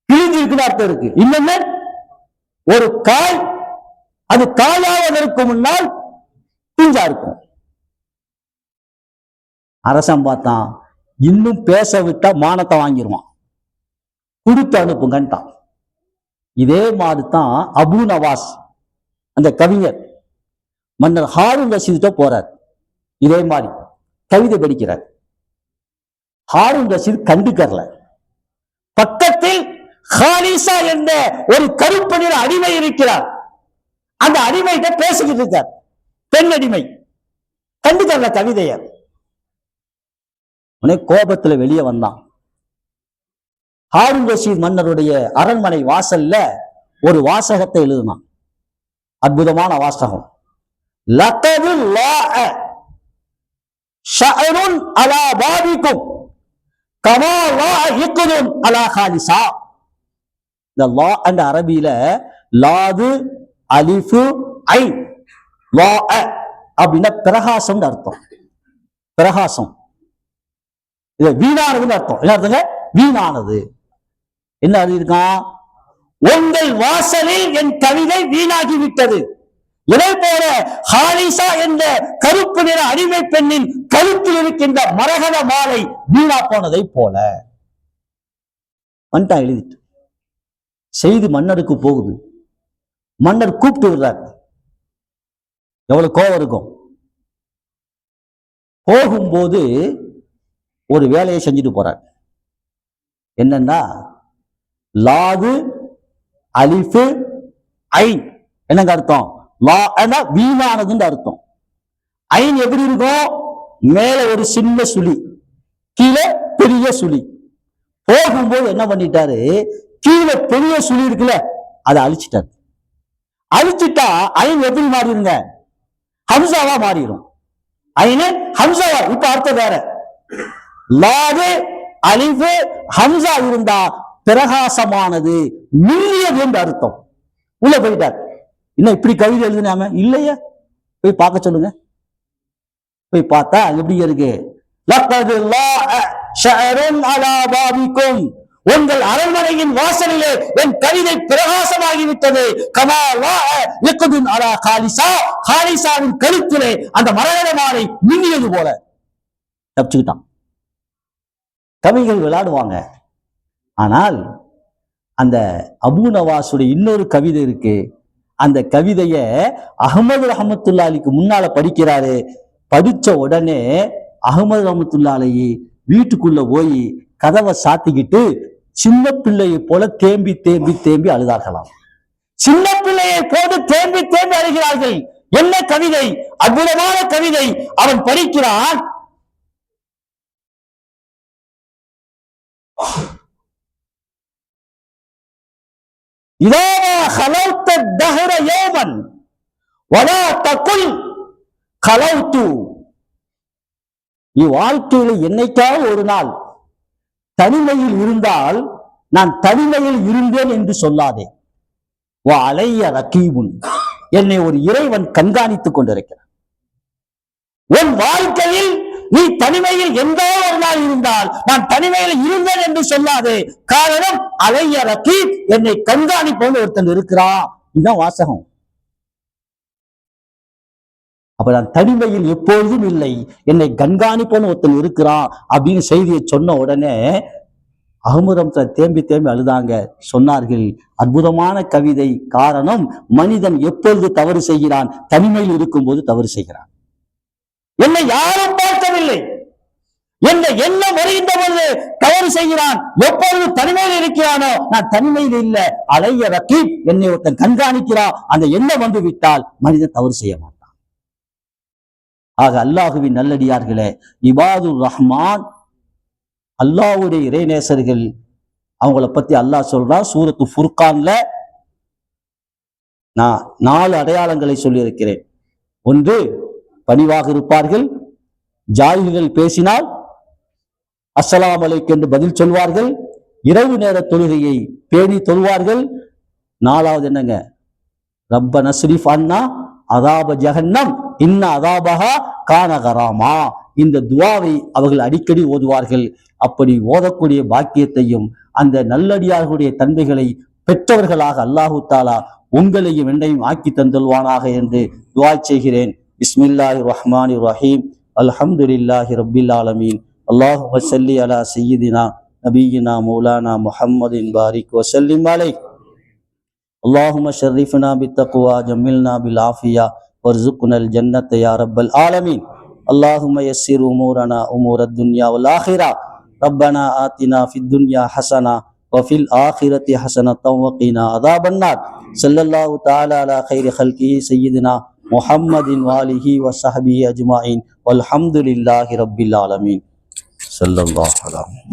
பிரிஞ்சு இருக்குன்னு அர்த்தம் இருக்கு. இன்னொன்னு, ஒரு காய் அது காயாவதற்கு முன்னால் பிஞ்சா இருக்கும். அரசன் பார்த்தான், இன்னும் பேச விட்டா மானத்தை வாங்கிடுவான், கொடுத்து அனுப்புங்கன்ட்டான். இதே மாதிரிதான் அபு நவாஸ் அந்த கவிஞர் மன்னர் ஹாரூன் ரஷீத் போறார். இதே மாதிரி கவிதை படிக்கிறார். ஹாரூன் ரஷீத் கண்டுக்கறல. பக்கத்தில் ஹாலிசா என்ற ஒரு கருப்பு நிற அடிமை இருக்கிறார். அந்த அடிமைகிட்ட பேசிக்கிட்டு இருக்கார், பெண் அடிமை. கண்டுக்கறல கவிதைய. கோபத்துல வெளியே வந்தான். ஹாரூன் ரஷீத் மன்னருடைய அரண்மனை வாசல்ல ஒரு வாசகத்தை எழுதினான். அற்புதமான வாசகம். லகது லாஅ ஷஅருன் அலா பாபிக்கும் கமா லாஅ இக்துன் அலா காலிசா. இந்த லா என்ற அரபியில லாது அலிஃபு ஐன், லாஅ அப்படின்னா பிரகாசம் அர்த்தம். பிரகாசம் இது வீணானதுன்னு அர்த்தம். என்ன அர்த்தங்க? வீணானது. என்ன அறியிருக்கான்? உங்கள் வாசலில் என் கவிதை வீணாகி விட்டது. இதே போல ஹாலிசா என்ற கருப்பு நிற அடிமை பெண்ணின் கழுத்தில் இருக்கின்ற மரகத மாலை வீணா போனதை போல. வந்துட்டா எழுதிட்டு செய்தி மன்னருக்கு போகுது. மன்னர் கூப்பிட்டு விடுறார். எவ்வளவு கோபம் இருக்கும். போகும்போது ஒரு வேலையை செஞ்சுட்டு போறார். என்னன்னா, லாது அலிஃபு ஐன் என்னங்க அர்த்தம்? லா வீணானதுன்னு அர்த்தம். ஐன் எப்படி இருக்கும்? மேல ஒரு சின்ன சுழி, கீழே பெரிய சுழி. போகும்போது என்ன பண்ணிட்டாரு, கீழே பெரிய சுழி இருக்குல்ல, அதை அழிச்சிட்டாரு. அழிச்சிட்டா ஐன் எப்படி மாறிடுங்க? ஹம்சாவா மாறிடும். ஐனு ஹம்சாவா. இப்ப அர்த்தம் வேற. லாது அலிஃபு ஹம்சா இருந்தா பிரகாசமானது, மில்லியது என்று அர்த்தம். உள்ள போயிட்டார். இன்னும் இப்படி கவிதை எழுதினாம இல்லையா? போய் பார்க்க சொல்லுங்க. போய் பார்த்தா எப்படி இருக்கு? லகது லாஅ ஷஅருன் அலா பாபிக்கும், உங்கள் அரண்மனையின் வாசலிலே என் கவிதை பிரகாசமாகிவிட்டது. கமா லாஅ இக்துன் அலா காலிசா, காலிசாவின் கழுத்திலே அந்த மரகத மாலை மின்னியது போல. தப்பிச்சுக்கிட்டான். கவிகள் விளையாடுவாங்க. ஆனால் அந்த அபு நவாஸுடைய இன்னொரு கவிதை இருக்கு. அந்த கவிதைய அஹ்மது ரஹமத்துல்லா அலிக்கு முன்னால படிக்கிறாரு. படிச்ச உடனே அஹ்மது ரஹமத்துல்லா அலி வீட்டுக்குள்ள போய் கதவை சாத்திக்கிட்டு சின்ன பிள்ளையை போல தேம்பி தேம்பி தேம்பி அழுதார்களாம். சின்ன பிள்ளையை போட்டு தேம்பி தேம்பி அழுகிறார்கள். என்ன கவிதை? அற்புதமான கவிதை. அவன் படிக்கிறான். வாழ்க்கையில் என்னைக்காவது ஒரு நாள் தனிமையில் இருந்தால் நான் தனிமையில் இருந்தேன் என்று சொல்லாதே. அலைய ரகீபுன், என்னை ஒரு இறைவன் கண்காணித்துக் கொண்டிருக்கிறான். உன் வாழ்க்கையில் நீ தனிமையில் எந்த ஒரு நாள் இருந்தால் நான் தனிமையில் இருந்தேன் என்று சொல்லாதே. காரணம், அலைய ரகீப், என்னை கண்காணிப்பவன் ஒருத்தன் இருக்கிறான். இதுதான் வாசகம். அப்ப நான் தனிமையில் எப்பொழுதும் இல்லை, என்னை கண்காணிப்பவன் ஒருத்தன் இருக்கிறான் அப்படின்னு செய்தியை சொன்ன உடனே அகமுதம் தேம்பி தேம்பி அழுதாங்க. சொன்னார்கள், அற்புதமான கவிதை. காரணம், மனிதன் எப்பொழுது தவறு செய்கிறான்? தனிமையில் இருக்கும் போது தவறு செய்கிறான். என்னை யாரும் பார்க்கவில்லை, என்ற எண்ணம் வருகின்ற பொழுது தவறு செய்கிறான். எப்பொழுது தனிமையில் இருக்கிறானோ, நான் தனிமையில் இல்ல, அலைய ரகீப், என்னை ஒருத்தன் கண்காணிக்கிறான், அந்த எண்ணம் வந்து விட்டால் மனிதன் தவறு செய்ய மாட்டான். ஆக அல்லாஹுவின் நல்லடியார்களே, இபாதுர் ரஹ்மான் அல்லாஹ்வுடைய இறைநேசர்கள், அவங்கள பத்தி அல்லாஹ் சொல்றான் சூரத்து ஃபுர்கான்ல. நான் 4 அடையாளங்களை சொல்லி இருக்கிறேன். ஒன்று, பணிவாக இருப்பார்கள், ஜாயில்கள் பேசினால் அஸ்ஸலாமு அலைக்கும் என்று பதில் சொல்வார்கள், இரவு நேர தொழுகையை பேணி தொழுவார்கள். 4வது என்னங்க, ரப்ப நஸ்ரிஃப் அன்னா அதாப ஜஹன்னம் இன்ன அதாபஹா கான கராமா. இந்த துவாவை அவர்கள் அடிக்கடி ஓதுவார்கள். அப்படி ஓதக்கூடிய பாக்கியத்தையும் அந்த நல்லடியார்களுடைய தன்மைகளை பெற்றவர்களாக அல்லாஹு தாலா உங்களையும் என்னையும் ஆக்கி தந்தல்வானாக என்று துவா செய்கிறேன். பிஸ்மில்லாஹிர் ரஹ்மானிர் ரஹீம். அல்ஹம்துலில்லாஹி ரப்பில் ஆலமீன். அல்லாஹும்ம ஸல்லி அலா சய்யிதினா நபியினா மௌலானா முஹம்மதின் பாரிக் வஸல்லிம் அலைஹி. அல்லாஹும்ம ஷர்ரிஃப்னா பித்தக்வா ஜம்மில்னா பில் ஆஃபியா வர்ஸுக்னல் ஜன்னத யா ரப்பல் ஆலமீன். அல்லாஹும்ம யஸ்ஸிர் உமூரனா உமூரத் துன்யா வல் ஆখিরা. ரப்பனா ஆத்தினா ஃபித் துன்யா ஹஸனா வஃபில் ஆখিরাতি ஹஸனத்தன் வகினா அஸாபன் நார். ஸல்லல்லாஹு தஆலா அலா கைரி ஹல்கிஹி சய்யிதினா முஹம்மதின் வாலிஹி வஸஹ்பிஹி அஜ்மாயின் வல்ஹம்துலில்லாஹி ரப்பில் ஆலமீன். ஸல்லல்லாஹு அலைஹி